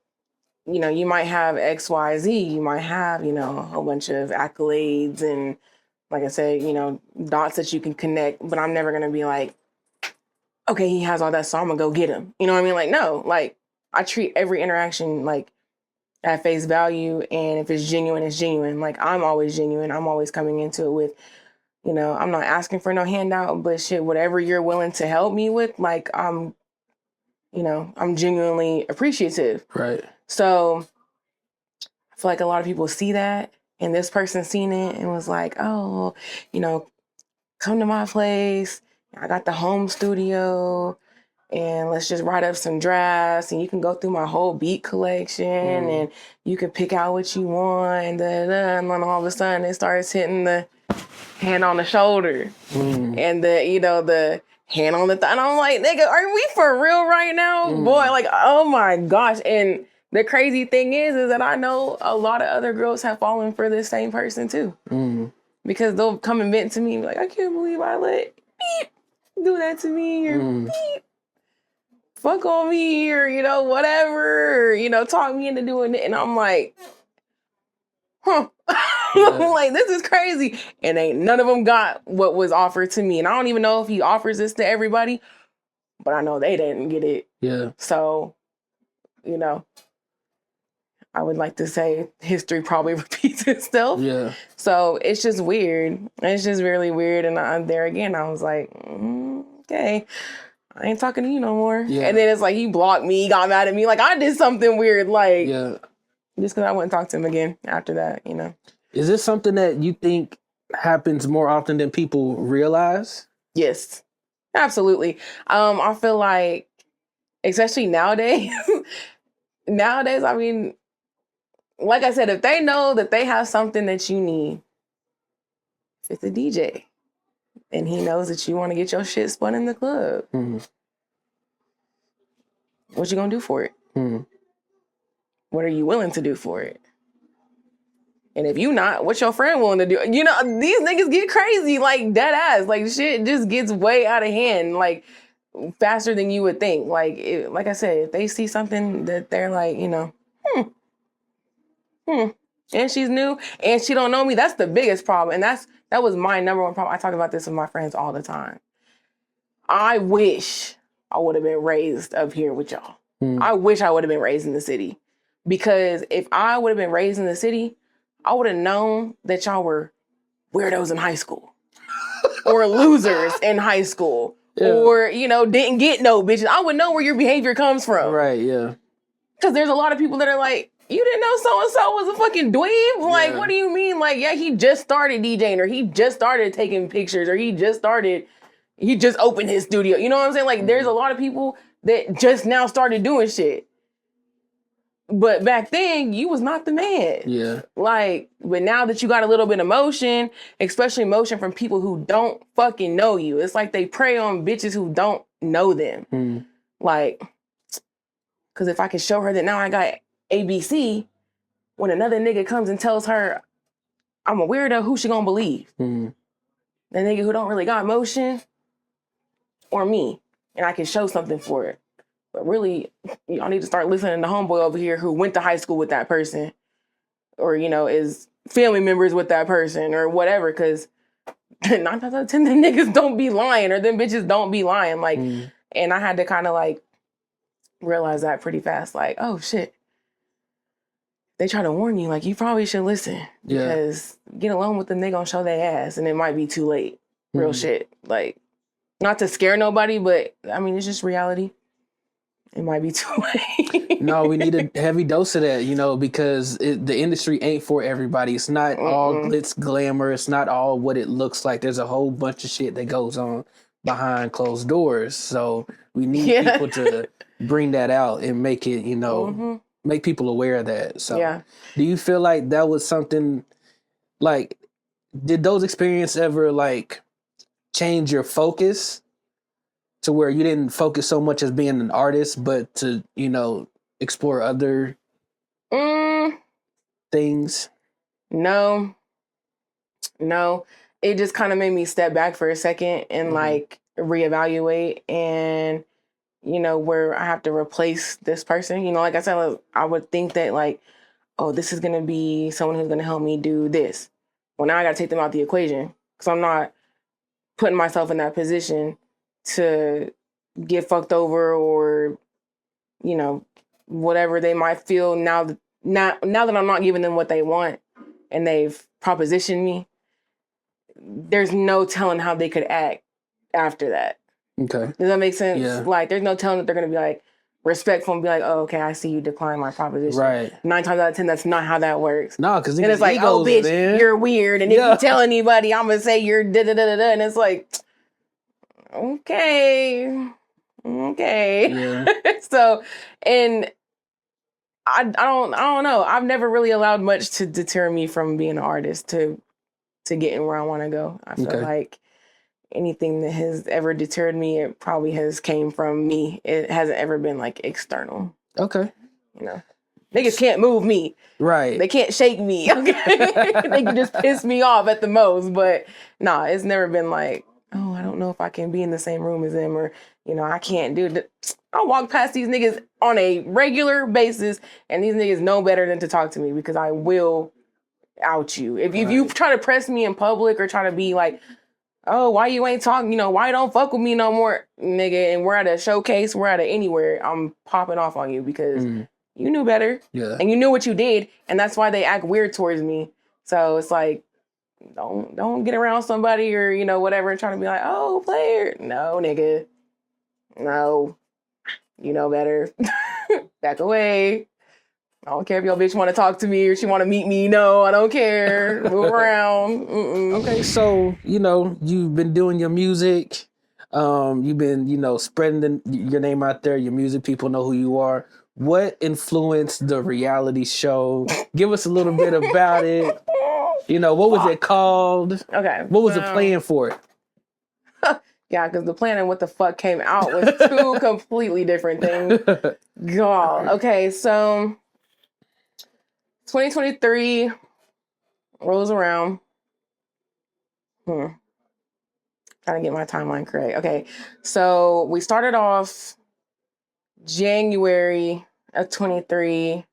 you know, you might have X, Y, Z. You might have, you know, a whole bunch of accolades and, like I said, you know, dots that you can connect. But I'm never gonna be like, okay, he has all that, so I'm gonna go get him. You know what I mean? Like, no, like I treat every interaction like at face value, and if it's genuine, it's genuine. Like I'm always genuine. I'm always coming into it with, you know, I'm not asking for no handout, but shit, whatever you're willing to help me with, like I'm genuinely appreciative. Right. So I feel like a lot of people see that, and this person seen it and was like, oh, you know, come to my place. I got the home studio. And let's just write up some drafts and you can go through my whole beat collection and you can pick out what you want. And then all of a sudden it starts hitting the hand on the shoulder and the hand on the thigh. And I'm like, nigga, are we for real right now? Boy, like, oh my gosh. And the crazy thing is that I know a lot of other girls have fallen for this same person too. Because they'll come and vent to me and be like, I can't believe I let beep do that to me or beep. Fuck on me or, you know, whatever, or, you know, talk me into doing it. And I'm like, huh. Like, this is crazy. And ain't none of them got what was offered to me. And I don't even know if he offers this to everybody, but I know they didn't get it. Yeah. So, you know, I would like to say history probably repeats itself. Yeah. So it's just weird. It's just really weird. And there again, I was like, okay. I ain't talking to you no more. Yeah. And then it's like he blocked me, he got mad at me. Like I did something weird. Like just because I wouldn't talk to him again after that, you know. Is this something that you think happens more often than people realize? Yes, absolutely. I feel like, especially nowadays, I mean, like I said, if they know that they have something that you need, if it's a DJ, and he knows that you want to get your shit spun in the club, what you gonna do for it? What are you willing to do for it? And if you not, what's your friend willing to do? You know, these niggas get crazy, like dead ass. Like shit just gets way out of hand, like faster than you would think. Like, like I said, if they see something that they're like, you know, and she's new and she don't know me, that's the biggest problem. And that was my number one problem. I talk about this with my friends all the time. I wish I would have been raised up here with y'all. I wish I would have been raised in the city. Because if I would have been raised in the city, I would have known that y'all were weirdos in high school. Or losers in high school. Yeah. Or, you know, didn't get no bitches. I would know where your behavior comes from. Right, yeah. Because there's a lot of people that are like, you didn't know so-and-so was a fucking dweeb? Like, what do you mean? Like, yeah, he just started DJing, or he just started taking pictures, or he just opened his studio. You know what I'm saying? Like, there's a lot of people that just now started doing shit. But back then, you was not the man. Yeah. Like, but now that you got a little bit of motion, especially motion from people who don't fucking know you, it's like they prey on bitches who don't know them. Like, because if I can show her that now I got ABC, when another nigga comes and tells her I'm a weirdo, who she gonna believe? The nigga who don't really got motion or me? And I can show something for it. But really, y'all need to start listening to homeboy over here who went to high school with that person, or, you know, is family members with that person or whatever, because 9 times out of 10, them niggas don't be lying, or them bitches don't be lying. Like, and I had to kind of like realize that pretty fast. Like, oh shit, they try to warn you. Like, you probably should listen, because get alone with them, they gonna show their ass, and it might be too late. Real shit. Like, not to scare nobody, but I mean, it's just reality. It might be too late. No, we need a heavy dose of that, you know, because the industry ain't for everybody. It's not all glitz glamour. It's not all what it looks like. There's a whole bunch of shit that goes on behind closed doors. So we need people to bring that out and make it, you know, make people aware of that. So do you feel like that was something, like, did those experiences ever, like, change your focus to where you didn't focus so much as being an artist, but to, you know, explore other things? No. It just kind of made me step back for a second and like reevaluate, and, you know, where I have to replace this person. You know, like I said, I would think that like, oh, this is going to be someone who's going to help me do this. Well, now I got to take them out the equation, because I'm not putting myself in that position to get fucked over, or, you know, whatever they might feel now that I'm not giving them what they want and they've propositioned me. There's no telling how they could act after that. Okay. Does that make sense? Yeah. Like, there's no telling that they're going to be like respectful and be like, oh, okay, I see you decline my proposition. Right. 9 times out of 10, that's not how that works. No, because it's like, oh, bitch, man, you're weird. And if you tell anybody, I'm going to say you're da-da-da-da-da. And it's like, okay. Yeah. So, and I don't know. I've never really allowed much to deter me from being an artist to getting where I want to go. I feel like anything that has ever deterred me, it probably has came from me. It hasn't ever been like external. Okay. You know, niggas can't move me. Right. They can't shake me. Okay. They can just piss me off at the most. But nah, it's never been like, oh, I don't know if I can be in the same room as them, or, you know, I can't do it. I walk past these niggas on a regular basis, and these niggas know better than to talk to me, because I will out you. If you try to press me in public or try to be like, oh, why you ain't talking, you know, why you don't fuck with me no more, nigga, and we're at a showcase, we're at anywhere, I'm popping off on you, because you knew better. Yeah. And you knew what you did, and that's why they act weird towards me. So it's like, don't get around somebody, or, you know, whatever, and trying to be like, oh, Playr. No, nigga. No. You know better. Back away. I don't care if your bitch want to talk to me or she want to meet me. No, I don't care. Move around. Okay, so, you know, you've been doing your music. You've been, you know, spreading your name out there. Your music, people know who you are. What influenced the reality show? Give us a little bit about it. You know, what was it called? Okay. What was the plan for it? Yeah, because the plan and what the fuck came out was two completely different things. God. Okay, so 2023, rolls around. Trying to get my timeline correct. Okay, so we started off January of 23.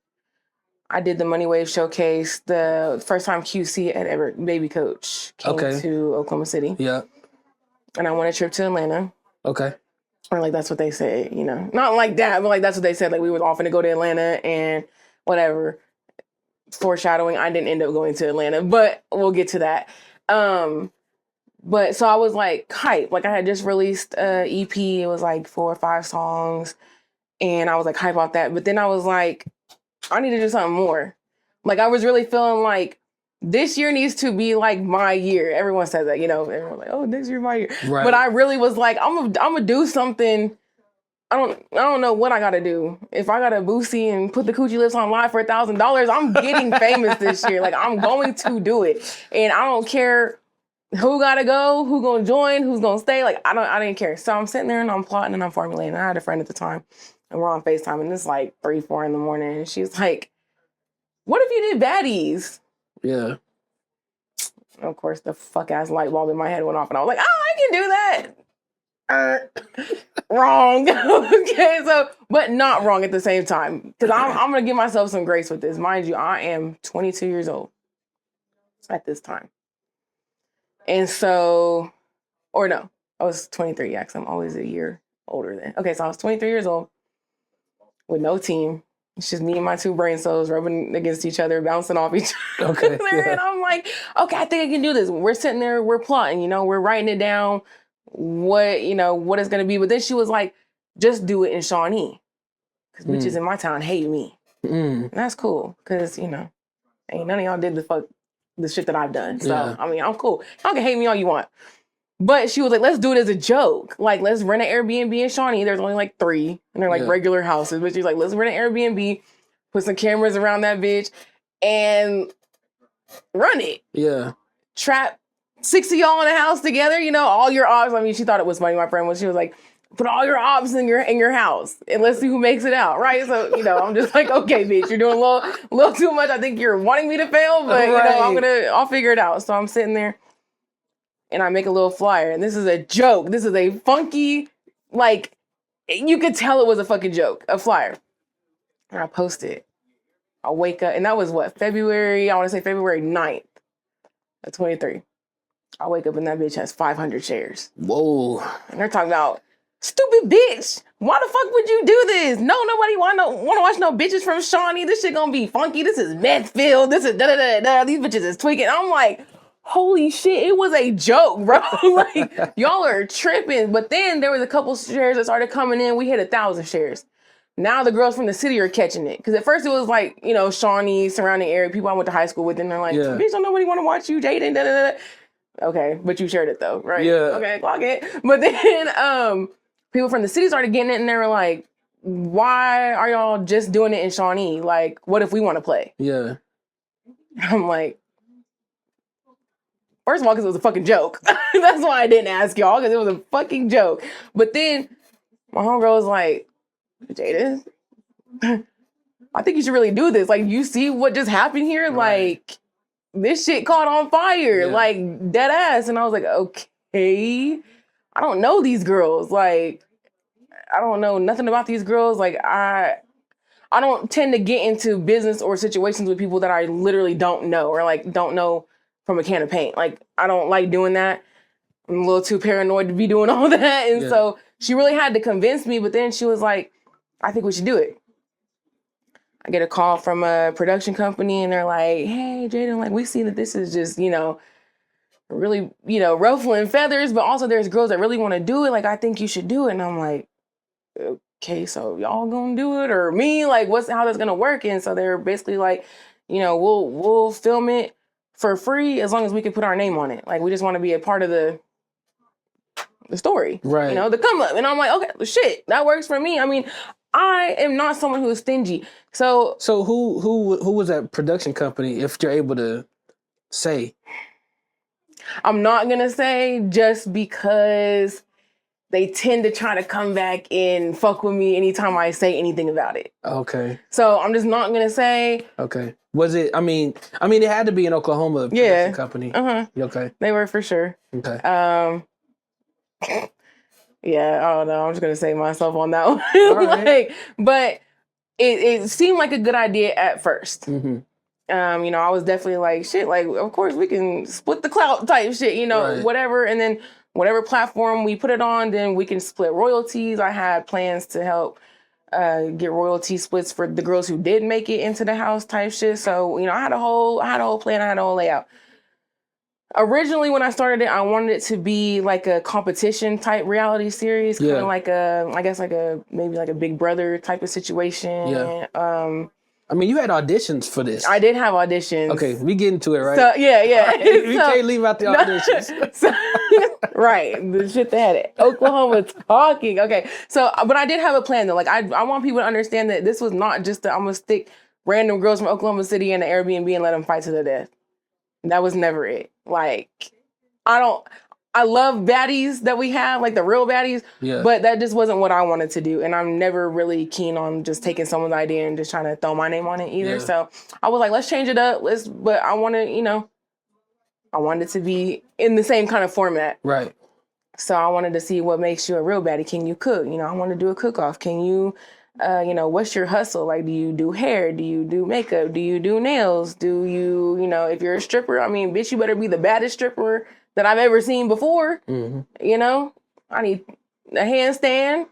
I did the Money Wave Showcase, the first time QC had ever baby coach came to Oklahoma City. Yeah. And I won a trip to Atlanta. Okay. Or like that's what they said, you know. Not like that, but like that's what they said. Like we were often to go to Atlanta and whatever. Foreshadowing, I didn't end up going to Atlanta, but we'll get to that. But so I was like hype. Like I had just released an EP. It was like 4 or 5 songs. And I was like hype off that. But then I was like, I need to do something more. Like I was really feeling like this year needs to be like my year. Everyone says that, you know, everyone's like, oh, next year my year. Right. But I really was like, I'm gonna do something. I don't know what I gotta do. If I gotta Boosie and put the coochie lips on live for $1,000, I'm getting famous this year. Like I'm going to do it. And I don't care who gotta go, who gonna join, who's gonna stay. Like I didn't care. So I'm sitting there and I'm plotting and I'm formulating. I had a friend at the time. And we're on FaceTime, and it's like 3, 4 in the morning. And she's like, what if you did Baddies? Yeah. And of course, the fuck-ass light bulb in my head went off, and I was like, oh, I can do that. Wrong. Okay, so, but not wrong at the same time. Because I'm going to give myself some grace with this. Mind you, I am 22 years old at this time. And so, or no, I was 23, yeah, because I'm always a year older than. Okay, so I was 23 years old. With no team. It's just me and my 2 brain cells rubbing against each other, bouncing off each other. Okay, yeah. And I'm like, okay, I think I can do this. We're sitting there, we're plotting, you know, we're writing it down, what it's going to be. But then she was like, just do it in Shawnee. Because bitches in my town hate me. And that's cool. Because, you know, ain't none of y'all did the shit that I've done. So, yeah. I mean, I'm cool. Y'all can hate me all you want. But she was like, let's do it as a joke. Like, let's rent an Airbnb in Shawnee. There's only like 3. And they're like regular houses. But she's like, let's rent an Airbnb, put some cameras around that bitch, and run it. Yeah. Trap 6 of y'all in a house together. You know, all your ops. I mean, she thought it was funny, my friend, when she was like, put all your ops in your house. And let's see who makes it out, right? So, you know, I'm just like, okay, bitch, you're doing a little too much. I think you're wanting me to fail. But, you know, I'll figure it out. So I'm sitting there. And I make a little flyer. And this is a joke. This is a funky, like, you could tell it was a fucking joke, a flyer. And I post it. I wake up, and that was what, February 9th of 23. I wake up and that bitch has 500 shares. Whoa. And they're talking about, stupid bitch, why the fuck would you do this? No, nobody want to watch no bitches from Shawnee. This shit gonna be funky. This is meth filled. This is da-da-da-da. These bitches is tweaking. I'm like, holy shit, it was a joke, bro. Like, y'all are tripping. But then there was a couple shares that started coming in. We hit 1,000 shares. Now the girls from the city are catching it. Because at first it was like, you know, Shawnee, surrounding area, people I went to high school with, and they're like, bitch, don't nobody want to watch you, Jaden, da-da-da. Okay, but you shared it though, right? Yeah. Okay, clock it. But then people from the city started getting it, and they were like, why are y'all just doing it in Shawnee? Like, what if we want to play? Yeah. I'm like, first of all, because it was a fucking joke. That's why I didn't ask y'all, because it was a fucking joke. But then my homegirl was like, Jaden, I think you should really do this. Like, you see what just happened here? Right. Like, this shit caught on fire. Yeah. Like, dead ass. And I was like, okay. I don't know these girls. Like, I don't know nothing about these girls. Like, I don't tend to get into business or situations with people that I literally don't know, or like don't know from a can of paint. Like, I don't like doing that. I'm a little too paranoid to be doing all that. And so she really had to convince me, but then she was like, I think we should do it. I get a call from a production company, and they're like, hey, Jaden, like, we see that this is just, you know, really, you know, ruffling feathers, but also there's girls that really want to do it. Like, I think you should do it. And I'm like, okay, so y'all gonna do it or me? Like, how that's gonna work? And so they're basically like, you know, we'll film it for free as long as we can put our name on it. Like, we just want to be a part of the story, right? You know, the come up. And I'm like, okay, shit, that works for me. I mean, I am not someone who is stingy. So who was that production company, if you're able to say? I'm not gonna say, just because they tend to try to come back and fuck with me anytime I say anything about it. Okay. So I'm just not gonna say. Okay. Was it? I mean, it had to be an Oklahoma production company. Okay. They were for sure. Okay. Yeah, I don't know. I'm just gonna save myself on that one. Right. But it seemed like a good idea at first. Mm-hmm. I was definitely like, shit, like, of course we can split the clout type shit, Right. whatever. And then whatever platform we put it on, then we can split royalties. I had plans to help get royalty splits for the girls who did make it into the house type shit. So, I had a whole plan, I had a whole layout. Originally, when I started it, I wanted it to be like a competition type reality series, kind of like maybe like a Big Brother type of situation. Yeah. You had auditions for this. I did have auditions. Okay, we get into it, right? So, yeah. Right. We can't leave out the auditions. Right, the shit they had Oklahoma talking. Okay, so, but I did have a plan though. Like, I want people to understand that this was not just I'm gonna stick random girls from Oklahoma City in the Airbnb and let them fight to the death. That was never it. Like, I love baddies that we have, like the real baddies, but that just wasn't what I wanted to do. And I'm never really keen on just taking someone's idea and just trying to throw my name on it either. Yeah. So I was like, let's change it up. But I want to, I wanted it to be in the same kind of format. Right. So I wanted to see what makes you a real baddie. Can you cook? I want to do a cook-off. Can you, what's your hustle? Like, do you do hair? Do you do makeup? Do you do nails? Do you, if you're a stripper, bitch, you better be the baddest stripper that I've ever seen before. Mm-hmm. I need a handstand.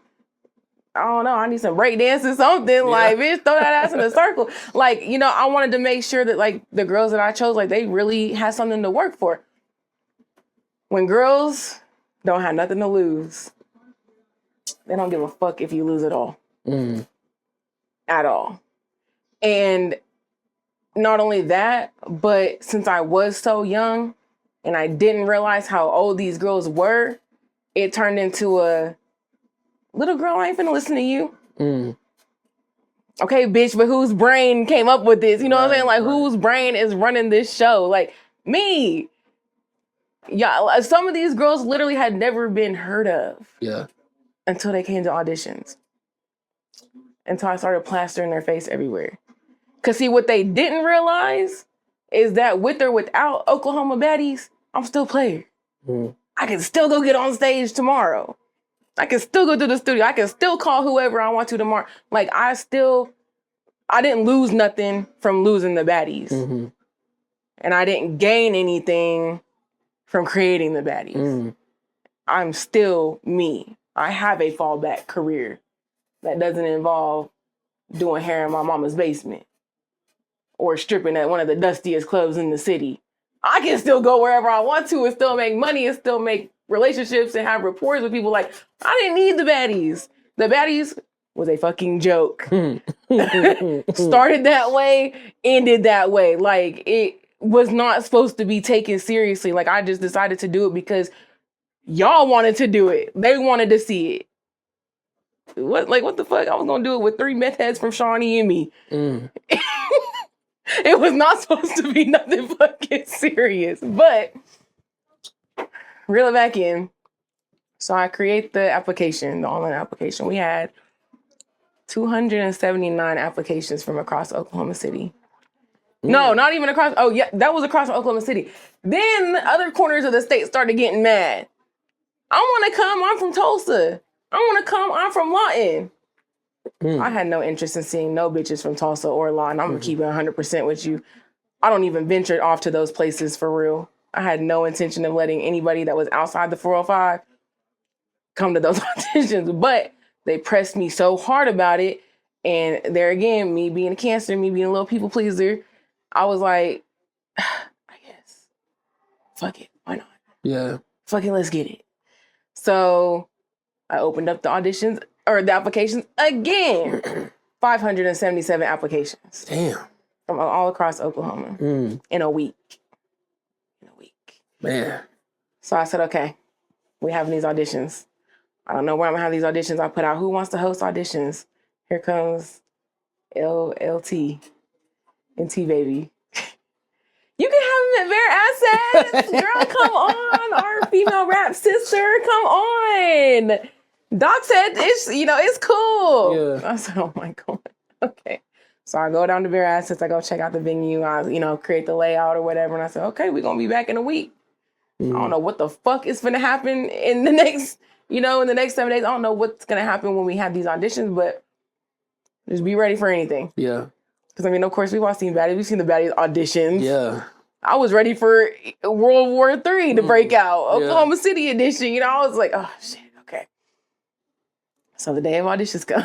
I don't know. I need some break dance or something. Yeah. Like, bitch, throw that ass in a circle. Like, I wanted to make sure that, like, the girls that I chose, like, they really had something to work for. When girls don't have nothing to lose, they don't give a fuck if you lose it all. Mm. At all. And not only that, but since I was so young and I didn't realize how old these girls were, it turned into a little girl, I ain't finna listen to you. Mm. Okay, bitch, but whose brain came up with this? You know what I'm saying? Like, whose brain is running this show? Like, me. Yeah, some of these girls literally had never been heard of. Yeah. Until they came to auditions. Until I started plastering their face everywhere. Because, see, what they didn't realize is that with or without Oklahoma Baddies, I'm still Playr. Mm. I can still go get on stage tomorrow. I can still go to the studio. I can still call whoever I want to tomorrow. Like, I didn't lose nothing from losing the baddies. Mm-hmm. And I didn't gain anything from creating the baddies. Mm. I'm still me. I have a fallback career that doesn't involve doing hair in my mama's basement or stripping at one of the dustiest clubs in the city. I can still go wherever I want to and still make money and still make relationships and have rapport with people. Like, I didn't need the baddies. The baddies was a fucking joke. Started that way, ended that way. Like, it was not supposed to be taken seriously. Like, I just decided to do it because y'all wanted to do it. They wanted to see it. What the fuck? I was gonna do it with 3 meth heads from Shawnee and me. Mm. It was not supposed to be nothing fucking serious, but reel it back in. So I create the application, the online application. We had 279 applications from across Oklahoma City. Mm. No, not even across. Oh, yeah, that was across Oklahoma City. Then the other corners of the state started getting mad. I want to come. I'm from Tulsa. I want to come. I'm from Lawton. Mm. I had no interest in seeing no bitches from Tulsa or Lawton. I'm going to keep it 100% with you. I don't even venture off to those places for real. I had no intention of letting anybody that was outside the 405 come to those auditions. But they pressed me so hard about it. And there again, me being a Cancer, me being a little people pleaser, I was like, I guess. Fuck it. Why not? Yeah. Fuck it. Let's get it. So I opened up the auditions or the applications again. 577 applications. Damn. From all across Oklahoma in a week. Man. So I said, okay, we having these auditions. I don't know where I'm gonna have these auditions. I put out who wants to host auditions. Here comes LT and T Baby. You can have him at Bare Assets. Girl, come on. Our female rap sister, come on. Doc said it's cool. Yeah. I said, oh my God. Okay. So I go down to Bare Assets. I go check out the venue. I, create the layout or whatever. And I said, okay, we're going to be back in a week. I don't know what the fuck is going to happen in the next, in the next 7 days. I don't know what's going to happen when we have these auditions, but just be ready for anything. Yeah. Because, of course, we've all seen Baddies. We've seen the Baddies auditions. Yeah. I was ready for World War III to break out. Oklahoma City edition. I was like, oh, shit, okay. So the day of auditions come.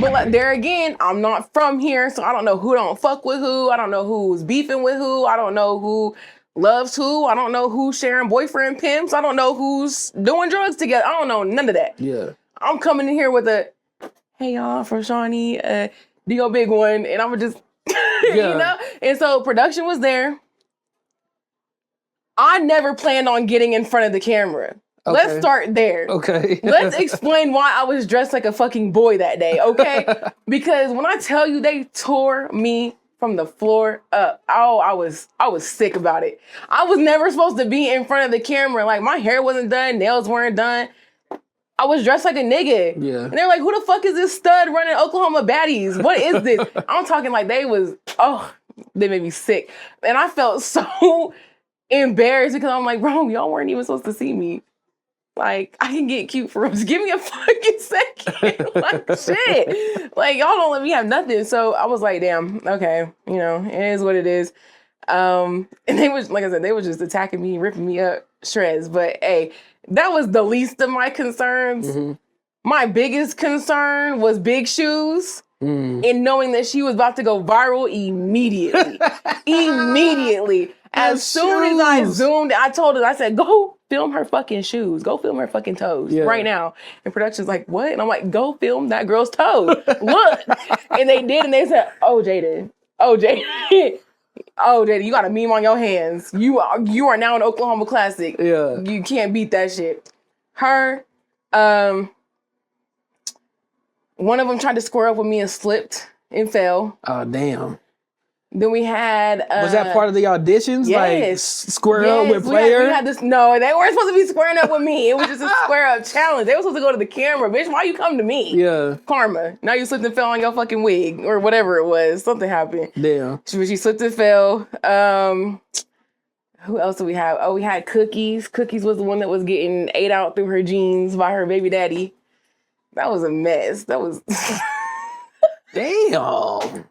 But there again, I'm not from here, so I don't know who don't fuck with who. I don't know who's beefing with who. I don't know who loves who. I don't know who's sharing boyfriend pimps. I don't know who's doing drugs together. I don't know none of that. Yeah. I'm coming in here with a, hey y'all, from Shawnee, do your big one, and I'm just, And so production was there. I never planned on getting in front of the camera. Okay. Let's start there. Okay. Let's explain why I was dressed like a fucking boy that day, okay? Because when I tell you they tore me from the floor up, I was sick about it. I was never supposed to be in front of the camera. Like, my hair wasn't done, nails weren't done. I was dressed like a nigga. Yeah. And they're like, who the fuck is this stud running Oklahoma Baddies? What is this? I'm talking like they made me sick. And I felt so embarrassed because I'm like, bro, y'all weren't even supposed to see me. Like, I can get cute for just give me a fucking second. Like, shit. Like, y'all don't let me have nothing. So I was like, damn, okay. It is what it is. And they was, like I said, they were just attacking me, ripping me up shreds. But hey, that was the least of my concerns. Mm-hmm. My biggest concern was Big Shoes and knowing that she was about to go viral immediately. Immediately. As soon as I zoomed, I told her, I said, go film her fucking shoes. Go film her fucking toes right now. And production's like, what? And I'm like, go film that girl's toes. Look. And they did. And they said, oh, Jaden. Oh, Jaden. Oh, Jaden, you got a meme on your hands. You are now an Oklahoma classic. Yeah. You can't beat that shit. Her, one of them tried to square up with me and slipped and fell. Oh, damn. Then we had... was that part of the auditions? Yes. Like, square up with Playr? We had this... No, they weren't supposed to be squaring up with me. It was just a square up challenge. They were supposed to go to the camera. Bitch, why you come to me? Yeah. Karma. Now you slipped and fell on your fucking wig or whatever it was. Something happened. Damn. She slipped and fell. Who else do we have? Oh, we had Cookies. Cookies was the one that was getting ate out through her jeans by her baby daddy. That was a mess. That was... Damn.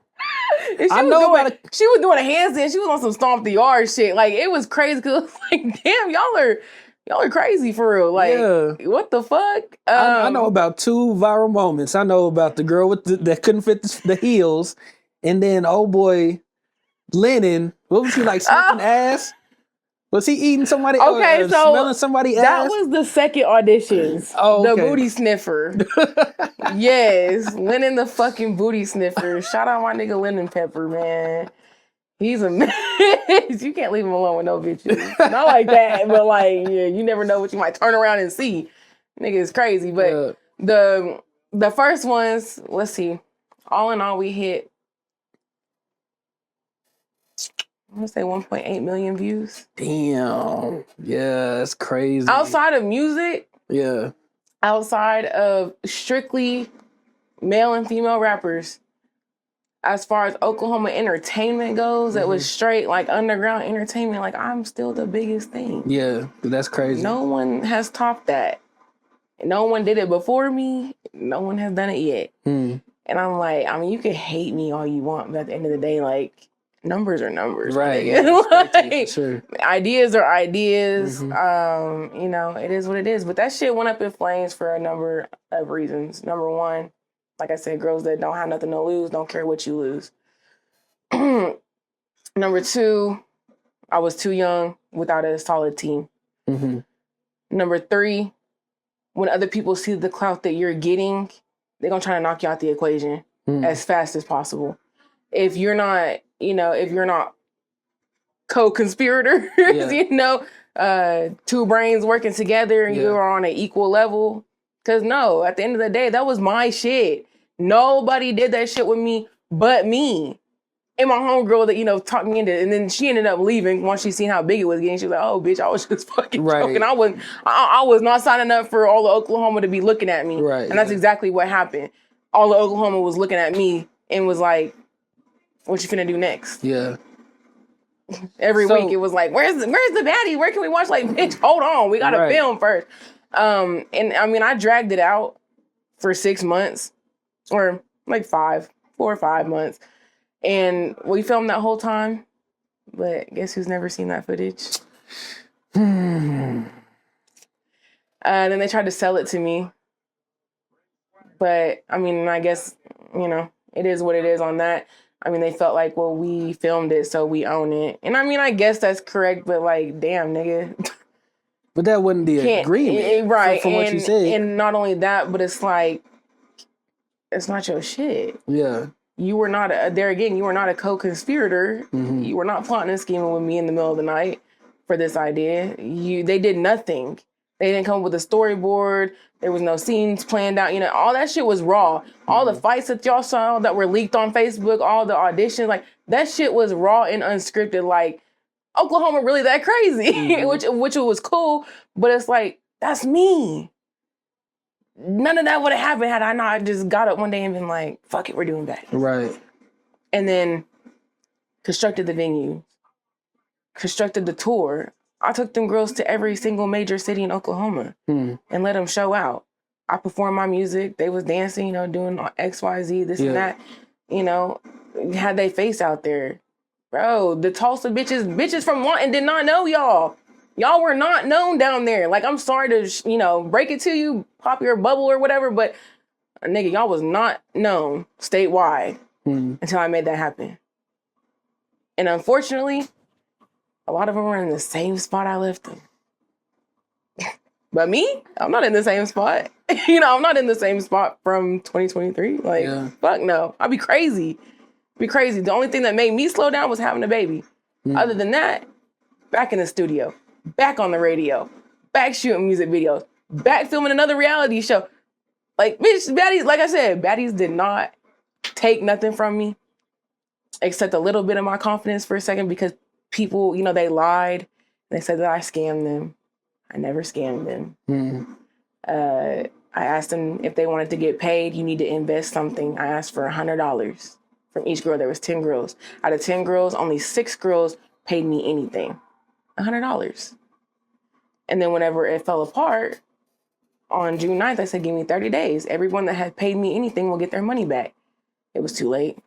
She was doing a handstand. She was on some stomp the yard shit. Like, it was crazy because it was like, damn, y'all are crazy for real. Like, what the fuck? I know about 2 viral moments. I know about the girl that couldn't fit the heels, and then old boy Lennon. What was he like, sniffing ass? Was he eating somebody? Okay, so smelling somebody ass? That was the second auditions. Oh, okay. The booty sniffer. Yes, Lennon the fucking booty sniffer. Shout out my nigga Lennon Pepper, man. He's a mess. You can't leave him alone with no bitches. Not like that, but like, yeah, you never know what you might turn around and see. Nigga is crazy. But the first ones, let's see. All in all, we hit, I want to say 1.8 million views. Damn. Yeah, that's crazy. Outside of music. Yeah. Outside of strictly male and female rappers, as far as Oklahoma entertainment goes, it was straight like underground entertainment. Like, I'm still the biggest thing. Yeah, that's crazy. No one has topped that. No one did it before me. No one has done it yet. And I'm like, I mean, you can hate me all you want, but at the end of the day, like, numbers are numbers. Right. Like, sure. Ideas are ideas. It is what it is. But that shit went up in flames for a number of reasons. Number one, like I said, girls that don't have nothing to lose don't care what you lose. Number two, I was too young without a solid team. Number three, when other people see the clout that you're getting, they're going to try to knock you out the equation as fast as possible. If you're not co-conspirators, two brains working together and you're on an equal level. Because no, at the end of the day, that was my shit. Nobody did that shit with me but me. And my homegirl that, you know, talked me into it. And then she ended up leaving once she seen how big it was getting. She was like, oh, bitch, I was just fucking joking. I was not signing up for all of Oklahoma to be looking at me. Right. And that's exactly what happened. All of Oklahoma was looking at me and was like, what you finna do next? Yeah. Every week it was like, where's the baddie? Where can we watch? Like, bitch, hold on. We got to film first. And I mean, I dragged it out for 6 months or like 4 or 5 months. And we filmed that whole time. But guess who's never seen that footage? And then they tried to sell it to me. But I mean, I guess, you know, it is what it is on that. I mean, they felt like, well, we filmed it, so we own it. And I mean, I guess that's correct, but like, damn, nigga. But that wasn't the agreement. Right. From what you said. And not only that, but it's like, it's not your shit. Yeah. You were not, you were not a co-conspirator. Mm-hmm. You were not plotting and scheming with me in the middle of the night for this idea. They did nothing. They didn't come up with a storyboard. There was no scenes planned out. You know, all that shit was raw. All the fights that y'all saw that were leaked on Facebook, all the auditions, like that shit was raw and unscripted. Like Oklahoma really that crazy, which was cool. But it's like, that's me. None of that would have happened had I not just got up one day and been like, fuck it, we're doing that. Right. And then constructed the venue, constructed the tour. I took them girls to every single major city in Oklahoma and let them show out. I performed my music. They was dancing, you know, doing X, Y, Z, this and that. You know, had they face out there. Bro, the Tulsa bitches from Lawton did not know y'all. Y'all were not known down there. Like, I'm sorry to, you know, break it to you, pop your bubble or whatever, but nigga, y'all was not known statewide until I made that happen. And unfortunately, a lot of them were in the same spot I left them. But me, I'm not in the same spot. You know, I'm not in the same spot from 2023. Like, fuck no. I'd be crazy. The only thing that made me slow down was having a baby. Other than that, back in the studio, back on the radio, back shooting music videos, back filming another reality show. Like, bitch, Baddies, like I said, Baddies did not take nothing from me except a little bit of my confidence for a second because people, you know, they lied. They said that I scammed them. I never scammed them. I asked them if they wanted to get paid, you need to invest something. I asked for $100 from each girl. There was 10 girls. Out of 10 girls, only 6 girls paid me anything. $100. And then whenever it fell apart, on June 9th, I said, give me 30 days. Everyone that had paid me anything will get their money back. It was too late.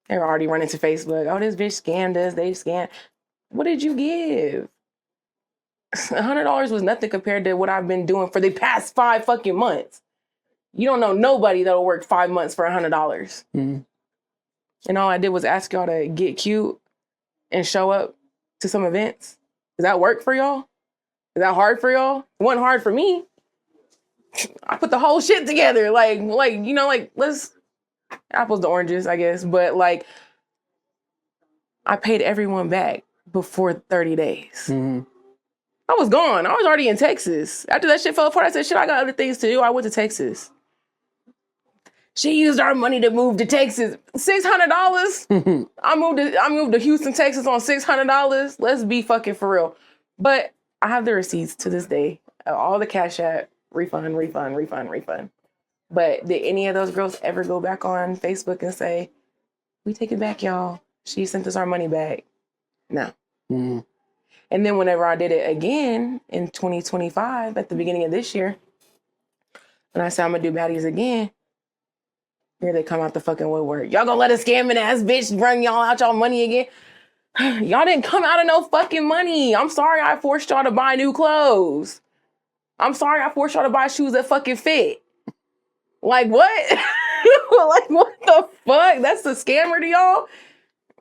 They were already running to Facebook. Oh, this bitch scammed us. They scammed. What did you give? $100 was nothing compared to what I've been doing for the past 5 fucking months. You don't know nobody that'll work 5 months for $100. And all I did was ask y'all to get cute and show up to some events. Does that work for y'all? Is that hard for y'all? It wasn't hard for me. I put the whole shit together. Like, you know, like, let's apples to oranges, I guess. But like, I paid everyone back before 30 days. I was gone. I was already in Texas. After that shit fell apart, I said, shit, I got other things to do. I went to Texas. She used our money to move to Texas. $600? I moved to Houston, Texas on $600. Let's be fucking for real. But I have the receipts to this day. All the Cash App, refund. But did any of those girls ever go back on Facebook and say, we take it back, y'all. She sent us our money back? No. And then whenever I did it again in 2025, at the beginning of this year, and I said, I'm gonna do Baddies again, here they come out the fucking woodwork. Y'all gonna let a scamming ass bitch run y'all out y'all money again? Y'all didn't come out of no fucking money. I'm sorry I forced y'all to buy new clothes. I'm sorry I forced y'all to buy shoes that fucking fit. Like, what? Like, what the fuck? That's the scammer to y'all?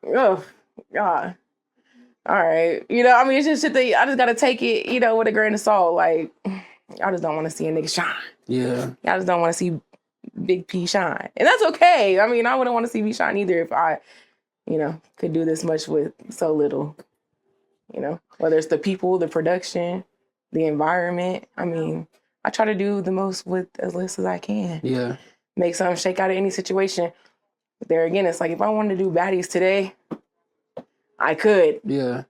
Oh, God. All right. You know, I mean, it's just shit that I just got to take it, you know, with a grain of salt. Like, I just don't want to see a nigga shine. Yeah. I just don't want to see Big P shine. And that's okay. I mean, I wouldn't want to see me shine either if I, you know, could do this much with so little. You know, whether it's the people, the production, the environment. I mean, I try to do the most with as less as I can. Yeah. Make something shake out of any situation. But there again, it's like if I wanted to do baddies today, I could. Yeah.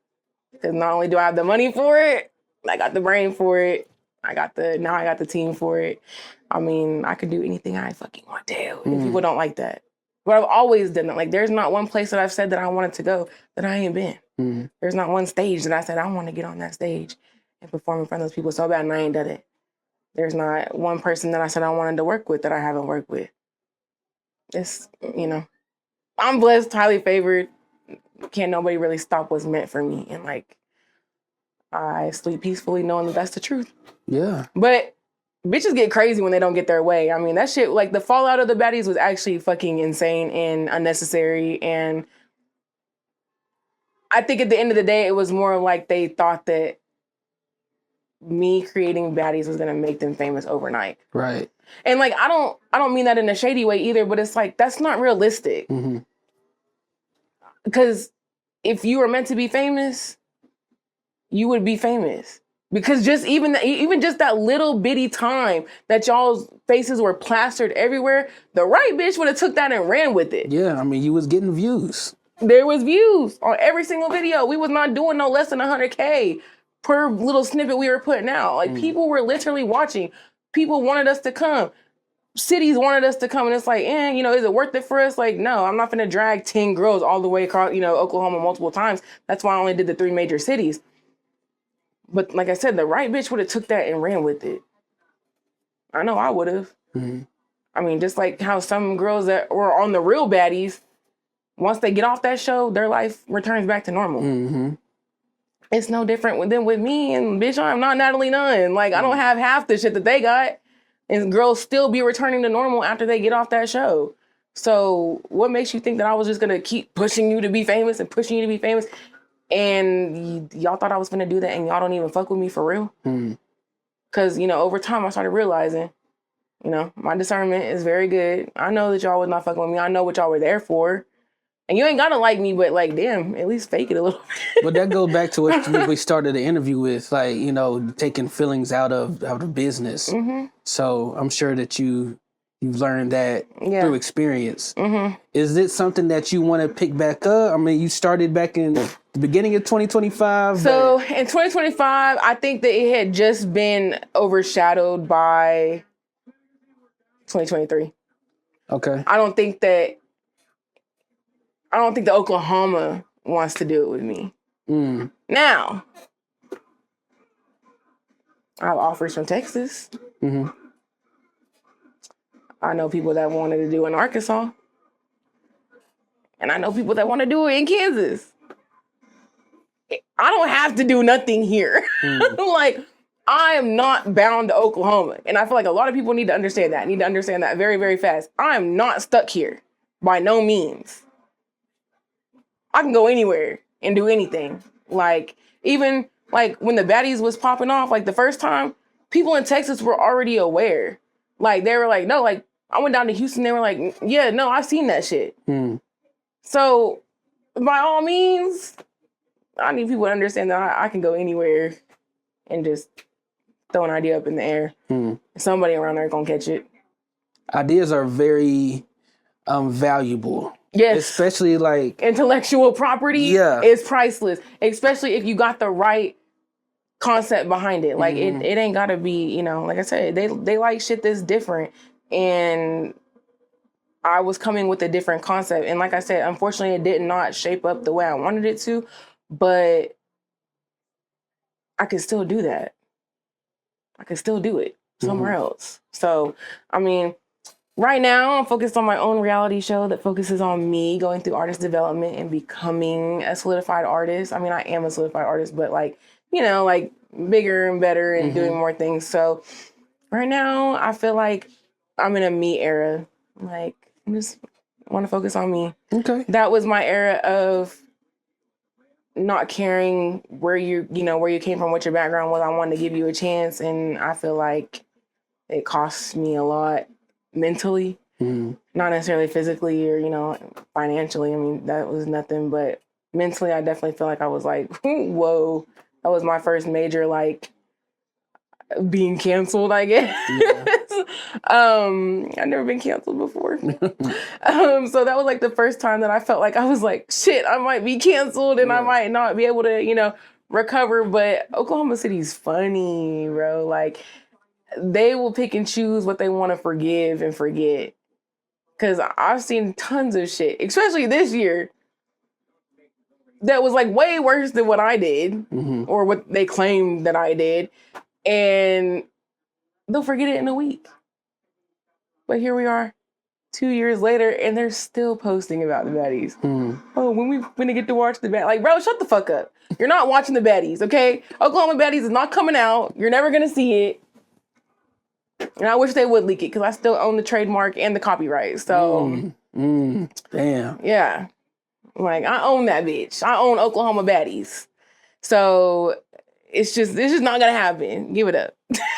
Because not only do I have the money for it, I got the brain for it. Now I got the team for it. I mean, I could do anything I fucking want to do. And people don't like that. But I've always done that. Like, there's not one place that I've said that I wanted to go that I ain't been. There's not one stage that I said I want to get on that stage and perform in front of those people so bad and I ain't done it. There's not one person that I said I wanted to work with that I haven't worked with. It's, I'm blessed, highly favored. Can't nobody really stop what's meant for me. And like, I sleep peacefully knowing that that's the truth. Yeah. But bitches get crazy when they don't get their way. I mean, that shit, like the fallout of the baddies was actually fucking insane and unnecessary. And I think at the end of the day, it was more like they thought that me creating baddies was gonna make them famous overnight. Right. And like, I don't mean that in a shady way either, but it's like, that's not realistic. Because if you were meant to be famous, you would be famous. Because just even just that little bitty time that y'all's faces were plastered everywhere, the right bitch would have took that and ran with it. Yeah, I mean, you was getting views. There was views on every single video. We was not doing no less than 100K per little snippet we were putting out. Like, people were literally watching. People wanted us to come. Cities wanted us to come, and it's like, is it worth it for us? Like, no, I'm not gonna drag 10 girls all the way across, Oklahoma multiple times. That's why I only did the 3 major cities. But like I said, the right bitch would have took that and ran with it. I know I would have. I mean, just like how some girls that were on the real baddies, once they get off that show, their life returns back to normal. It's no different than with me, and bitch, I'm not Natalie Nunn. Like, I don't have half the shit that they got. And girls still be returning to normal after they get off that show. So what makes you think that I was just going to keep pushing you to be famous and pushing you to be famous? And y'all thought I was going to do that and y'all don't even fuck with me for real? Because, over time I started realizing, my discernment is very good. I know that y'all was not fucking with me. I know what y'all were there for. And you ain't got to like me, but like, damn, at least fake it a little bit. But that goes back to what we started the interview with, like, taking feelings out of business. So I'm sure that you've learned that through experience. Is it something that you want to pick back up? I mean, you started back in the beginning of 2025. So in 2025, I think that it had just been overshadowed by 2023. Okay. I don't think that Oklahoma wants to do it with me. Now, I have offers from Texas. I know people that wanted to do it in Arkansas. And I know people that want to do it in Kansas. I don't have to do nothing here. Like, I am not bound to Oklahoma. And I feel like a lot of people need to understand that very, very fast. I am not stuck here by no means. I can go anywhere and do anything. Like, even like when the baddies was popping off, like the first time, people in Texas were already aware. Like, they were like, no, like, I went down to Houston. They were like, yeah, no, I've seen that shit. So by all means, I need people to understand that I can go anywhere and just throw an idea up in the air. Somebody around there gonna catch it. Ideas are very valuable. Yes. Especially like intellectual property is priceless. Especially if you got the right concept behind it. Like it ain't gotta be, like I said, they like shit that's different. And I was coming with a different concept. And like I said, unfortunately, it did not shape up the way I wanted it to. But I could still do that. I could still do it somewhere else. So, I mean, right now I'm focused on my own reality show that focuses on me going through artist development and becoming a solidified artist. I mean, I am a solidified artist, but like, like bigger and better and doing more things. So right now I feel like I'm in a me era. Like, I just want to focus on me. Okay. That was my era of not caring where you came from, what your background was. I wanted to give you a chance, and I feel like it cost me a lot mentally, not necessarily physically or financially. I mean, that was nothing, but mentally, I definitely feel like I was like, whoa, that was my first major like being canceled, I guess. I've never been canceled before. So that was like the first time that I felt like I was like, shit, I might be canceled and I might not be able to, recover. But Oklahoma City's funny, bro. Like, they will pick and choose what they want to forgive and forget. Because I've seen tons of shit, especially this year, that was like way worse than what I did or what they claimed that I did. And they'll forget it in a week. But here we are 2 years later and they're still posting about the baddies. Oh, when we gonna get to watch the baddies? Like, bro, shut the fuck up. You're not watching the baddies, okay? Oklahoma Baddies is not coming out. You're never gonna see it. And I wish they would leak it because I still own the trademark and the copyright. So, damn. Yeah. Like, I own that bitch. I own Oklahoma Baddies. So it's just not gonna happen. Give it up.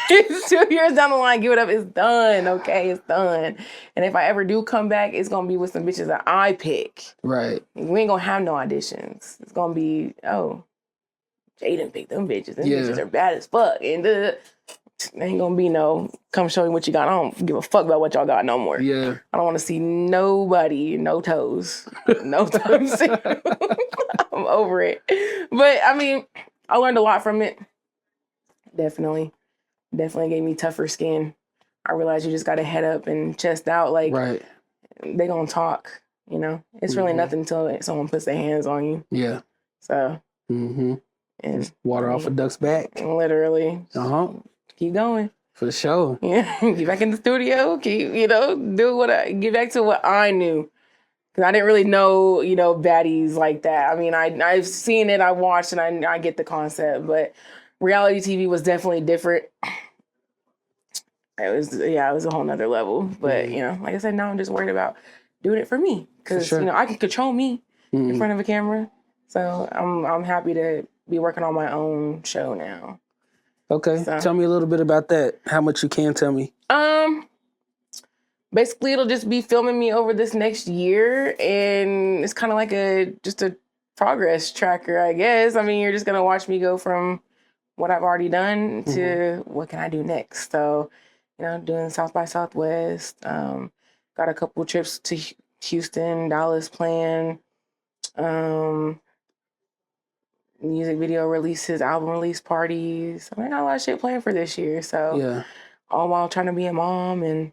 2 years down the line, give it up. It's done. Okay, it's done. And if I ever do come back, it's gonna be with some bitches that I pick. Right. We ain't gonna have no auditions. It's gonna be, oh, Jaden picked them bitches. Them bitches are bad as fuck. And ain't gonna be no, come show me what you got. I don't give a fuck about what y'all got no more. Yeah. I don't want to see nobody, no toes. No time soon. I'm over it. But I mean, I learned a lot from it. Definitely gave me tougher skin. I realized you just got to head up and chest out. Like, they gonna talk, It's really nothing until someone puts their hands on you. Yeah. So. And just water off a duck's back. Literally. Keep going. For sure. Yeah. Get back in the studio. Keep, get back to what I knew. Because I didn't really know, baddies like that. I mean, I've seen it, I watched, and I get the concept. But reality TV was definitely different. It was a whole nother level. But, like I said, now I'm just worried about doing it for me. Because, I can control me in front of a camera. So I'm happy to be working on my own show now. Okay. So, tell me a little bit about that. How much you can tell me. Basically, it'll just be filming me over this next year, and it's kind of like just a progress tracker, I guess. I mean, you're just gonna watch me go from what I've already done to what can I do next. So, doing South by Southwest. Got a couple trips to Houston, Dallas planned. Music video releases, album release parties. I got a lot of shit planned for this year. So, all while trying to be a mom and,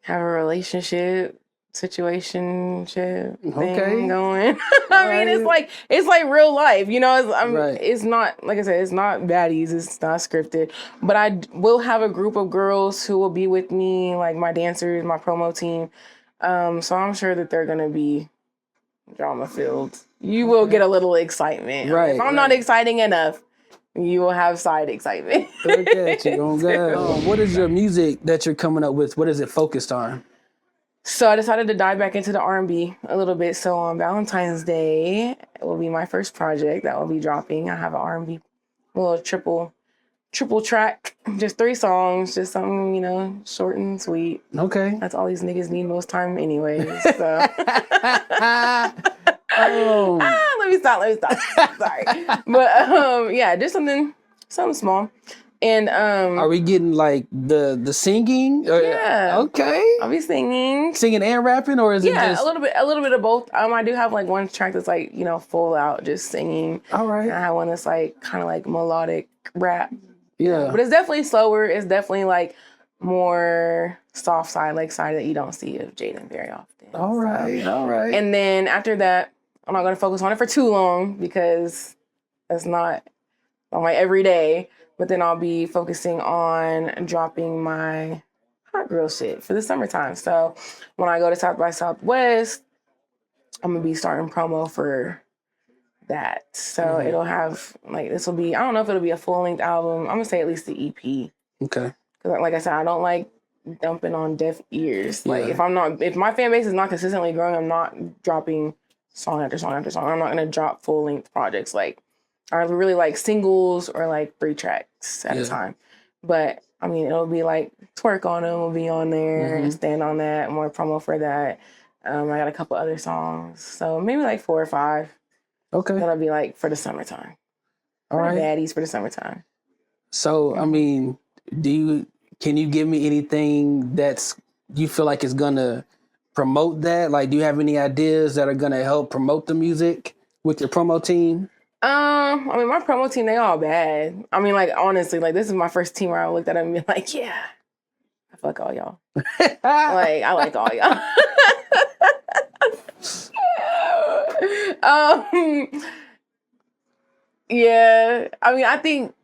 have a relationship situation thing going. I mean, it's like real life, It's not, like I said, it's not baddies. It's not scripted. But I will have a group of girls who will be with me, like my dancers, my promo team. So I'm sure that they're going to be drama filled. You will get a little excitement. Right. If I'm not exciting enough, you will have side excitement. What is your music that you're coming up with? What is it focused on? So I decided to dive back into the R&B a little bit. So on Valentine's Day, it will be my first project that will be dropping. I have an R&B little triple track, just 3 songs, just something, short and sweet. Okay. That's all these niggas need most time anyways. So. Let me stop. Sorry. But just something small. And are we getting like the singing? Yeah. Okay. I'll be singing and rapping, or is it just a little bit of both. I do have like one track that's like, full out just singing. All right. And I have one that's like kind of like melodic rap. Yeah. But it's definitely slower. It's definitely like more soft side that you don't see of Jaden very often. All right. And then after that, I'm not going to focus on it for too long because that's not on my everyday. But then I'll be focusing on dropping my hot girl shit for the summertime. So when I go to South by Southwest, I'm going to be starting promo for that. So it'll have, this will be, I don't know if it'll be a full-length album. I'm going to say at least the EP. Okay. Because like I said, I don't like dumping on deaf ears. Like, if my fan base is not consistently growing, I'm not dropping song after song after song. I'm not going to drop full-length projects. Like, I really like singles or like 3 tracks at a time. But I mean, it'll be like Twerk on them will be on there and Stand on That, more promo for that. I got a couple other songs. So maybe like 4 or 5. Okay. That'll be like for the summertime. All right. Baddies for the summertime. So, I mean, Can you give me anything that's you feel like is gonna promote that? Like, do you have any ideas that are gonna help promote the music with your promo team? I mean, my promo team, they all bad. I mean, like, honestly, like, this is my first team where I looked at them and be like, yeah, I fuck all y'all. Like, I like all y'all. Yeah, I mean, I think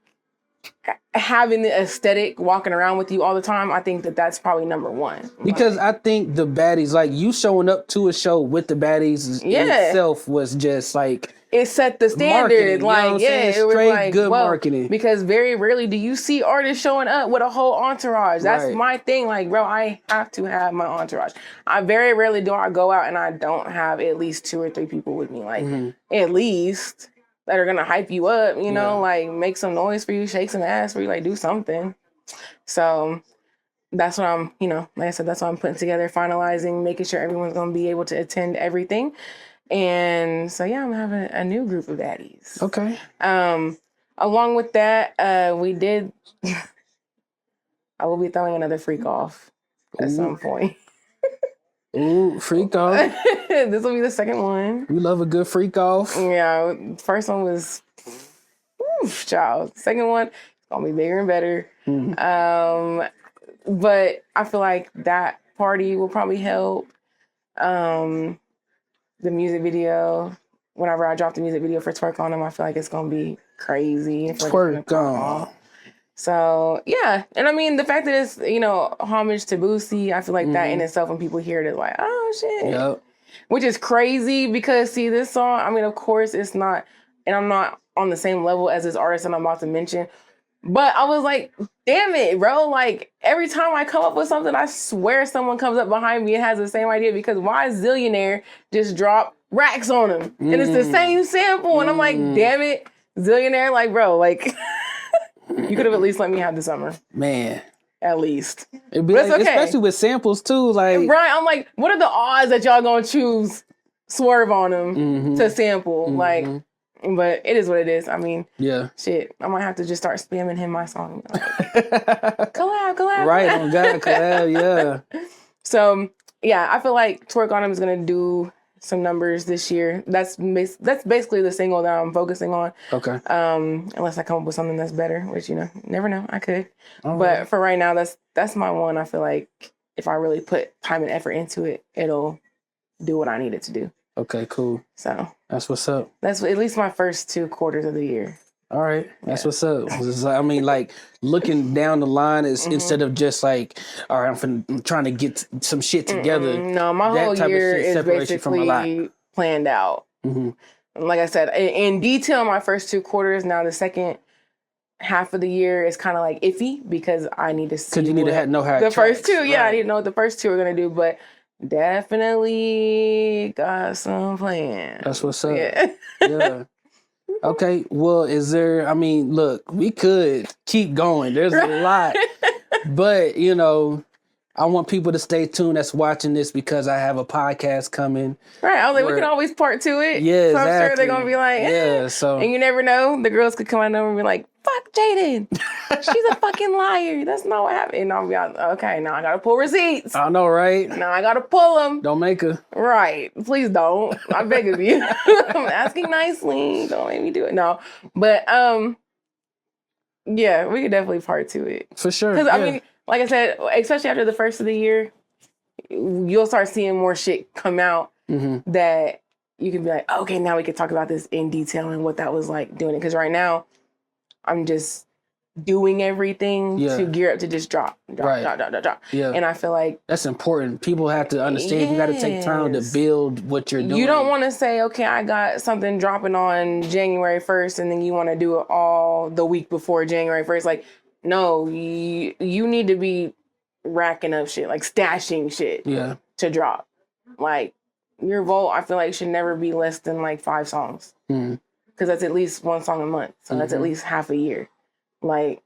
having the aesthetic walking around with you all the time, I think that's probably number one. Because I think the baddies, like you showing up to a show with the baddies in itself was just like it set the standard. Like, it was like good marketing. Because very rarely do you see artists showing up with a whole entourage. That's my thing. Like, bro, I have to have my entourage. I very rarely do I go out and I don't have at least 2 or 3 people with me. Like, at least that are gonna hype you up, you know, like make some noise for you, shake some ass for you, like do something. So that's what I'm, you know, like I said, that's what I'm putting together, finalizing, making sure everyone's gonna be able to attend everything. And so I'm having a new group of baddies. Okay. Along with that, I will be throwing another freak off at some point. Ooh, freak off. This will be the second one. We love a good freak off. Yeah, first one was, child. Second one, it's gonna be bigger and better. But I feel like that party will probably help. The music video, whenever I drop the music video for Twerk on them, I feel like it's gonna be crazy. Twerk on. So and I mean the fact that it's homage to Boosie, I feel like that in itself, when people hear it, it's like, oh shit, yep. Which is crazy because see, this song, I mean, of course it's not, and I'm not on the same level as this artist that I'm about to mention, but I was like, damn it, bro, like every time I come up with something, I swear someone comes up behind me and has the same idea, because why Zillionaire just drop racks on him and it's the same sample, and I'm like, damn it, Zillionaire, like, bro, like. You could have at least let me have the summer. Man. At least. It'd be like, okay. Especially with samples too. Like, right. I'm like, what are the odds that y'all gonna choose Swerve on them to sample? Like, but it is what it is. I mean, shit. I might have to just start spamming him my song. Like, collab. Right, on God, collab, So I feel like Twerk on Him is gonna do some numbers this year. That's basically the single that I'm focusing on. Okay. Unless I come up with something that's better, which never know. I could. But for right now, that's my one. I feel like if I really put time and effort into it, it'll do what I need it to do. Okay, cool. So that's what's up. That's at least my first 2 quarters of the year. All right, that's what's up. I mean, like looking down the line is instead of just like, all right, I'm trying to get some shit together. No, my whole year is basically planned out. Like I said, in detail, my first 2 quarters. Now the second half of the year is kind of like iffy because I need to see. Because you need to know how the first 2. Yeah, I need to know what the first 2 are gonna do, but definitely got some plans. That's what's up. Yeah. Okay, well, look, we could keep going. There's a lot. But, I want people to stay tuned that's watching this because I have a podcast coming. Right. I was like, we can always part to it. Yeah, so I'm sure they're going to be like, And you never know. The girls could come out and be like, fuck Jaden. She's a fucking liar. That's not what happened. And I'll be like, okay, now I got to pull receipts. I know, right? Now I got to pull them. Don't make her. Right. Please don't. I beg of you. I'm asking nicely. Don't make me do it. No. But, we could definitely part to it. For sure. Because, I mean, like I said, especially after the first of the year, you'll start seeing more shit come out that you can be like, okay, now we can talk about this in detail and what that was like doing it. Because right now, I'm just doing everything to gear up to just drop. Yeah. And I feel like that's important. People have to understand you got to take time to build what you're doing. You don't want to say, okay, I got something dropping on January 1st, and then you want to do it all the week before January 1st. Like, no, you need to be racking up shit, like stashing shit to drop. Like, your vault, I feel like, should never be less than like 5 songs. Because that's at least 1 song a month. So that's at least half a year. Like,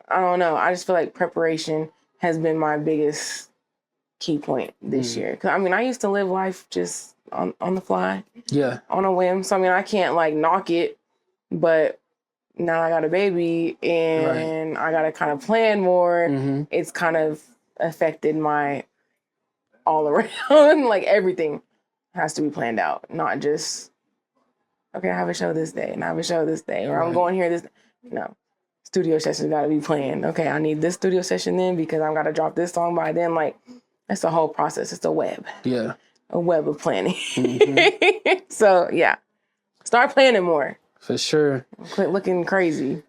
I don't know. I just feel like preparation has been my biggest key point this year. Because, I mean, I used to live life just on the fly. Yeah. On a whim. So, I mean, I can't, like, knock it. But now I got a baby and I got to kind of plan more. It's kind of affected my all around, like everything has to be planned out, not just, okay, I have a show this day and I have a show this day, or I'm going here this, no. Studio sessions got to be planned. Okay, I need this studio session then because I'm got to drop this song by then. Like, that's the whole process. It's a web. Yeah. A web of planning. So, yeah. Start planning more. For sure. Quit looking crazy.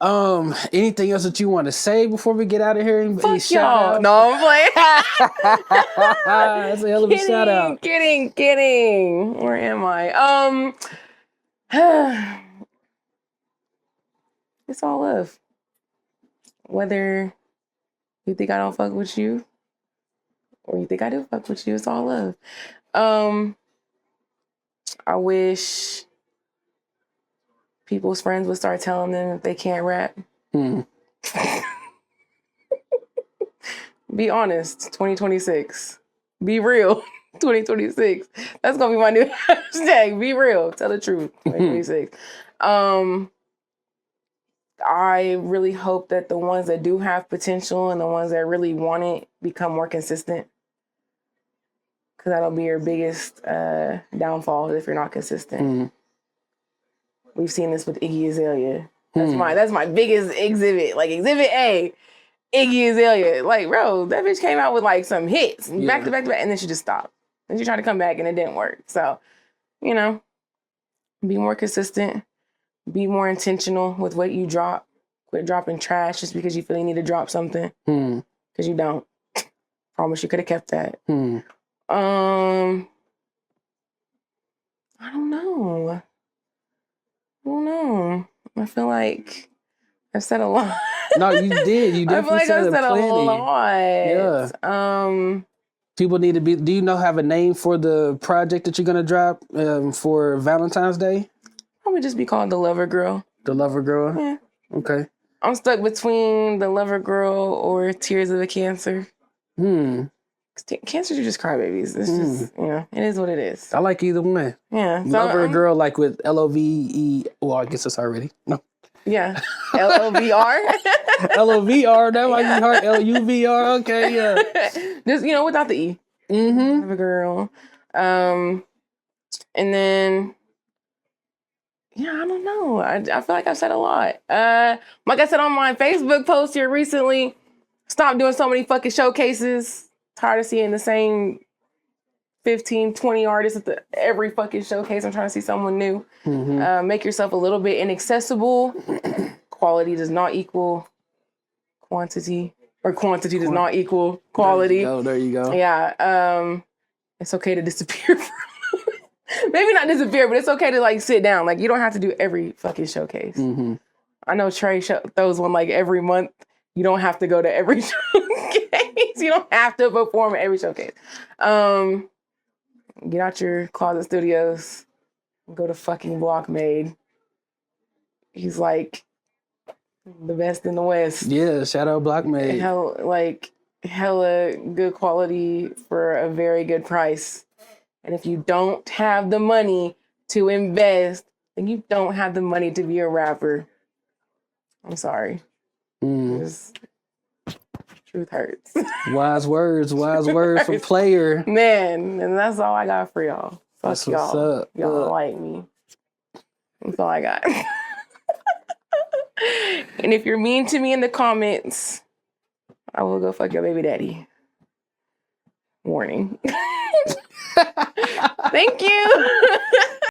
Anything else that you want to say before we get out of here? Fuck y'all. No, I'm playing. That's a hell of a shout out. Kidding. Where am I? It's all love. Whether you think I don't fuck with you or you think I do fuck with you, it's all love. I wish people's friends would start telling them if they can't rap. Be honest, 2026. Be real, 2026. That's gonna be my new hashtag. Be real, tell the truth, 2026. I really hope that the ones that do have potential and the ones that really want it become more consistent. Because that'll be your biggest downfall if you're not consistent. We've seen this with Iggy Azalea. That's my biggest exhibit. Like, exhibit A, Iggy Azalea. Like, bro, that bitch came out with like some hits back to back to back, and then she just stopped. And she tried to come back and it didn't work. So, you know, be more consistent. Be more intentional with what you drop. Quit dropping trash just because you feel you need to drop something. Because you don't. Promise you could have kept that. I don't know. I feel like I've said a lot. No, you did. You definitely said a lot. Yeah. People need to be. Do you have a name for the project that you're gonna drop for Valentine's Day? Probably just be called The Lover Girl. The Lover Girl? Yeah. Okay. I'm stuck between The Lover Girl or Tears of a Cancer. Cancers are just crybabies. It's just, it is what it is. I like either one. Yeah. So Lover Girl, like with LOVE. Well, I guess it's already. No. Yeah. LOVR? LOVR. That might be hard. LUVR. Okay, yeah. Just, without the E. Lover Girl. And then... Yeah, I don't know. I feel like I've said a lot. Like I said on my Facebook post here recently, stop doing so many fucking showcases. Tired of seeing the same 15, 20 artists at every fucking showcase. I'm trying to see someone new. Make yourself a little bit inaccessible. Quality does not equal quantity. Or quantity does not equal quality. There you go. Yeah. It's okay to disappear from maybe not disappear, but it's okay to like sit down. Like, you don't have to do every fucking showcase. I know Trey throws one like every month. You don't have to go to every showcase. You don't have to perform at every showcase. Get out your closet studios. Go to fucking Blockmade. He's like the best in the West. Yeah, shout out Blockmade. Hella good quality for a very good price. And if you don't have the money to invest, then you don't have the money to be a rapper. I'm sorry. Truth hurts. Wise words from Playr. Man, and that's all I got for y'all. Fuck that's y'all. What's up. Y'all don't like me. That's all I got. And if you're mean to me in the comments, I will go fuck your baby daddy. Warning. Thank you.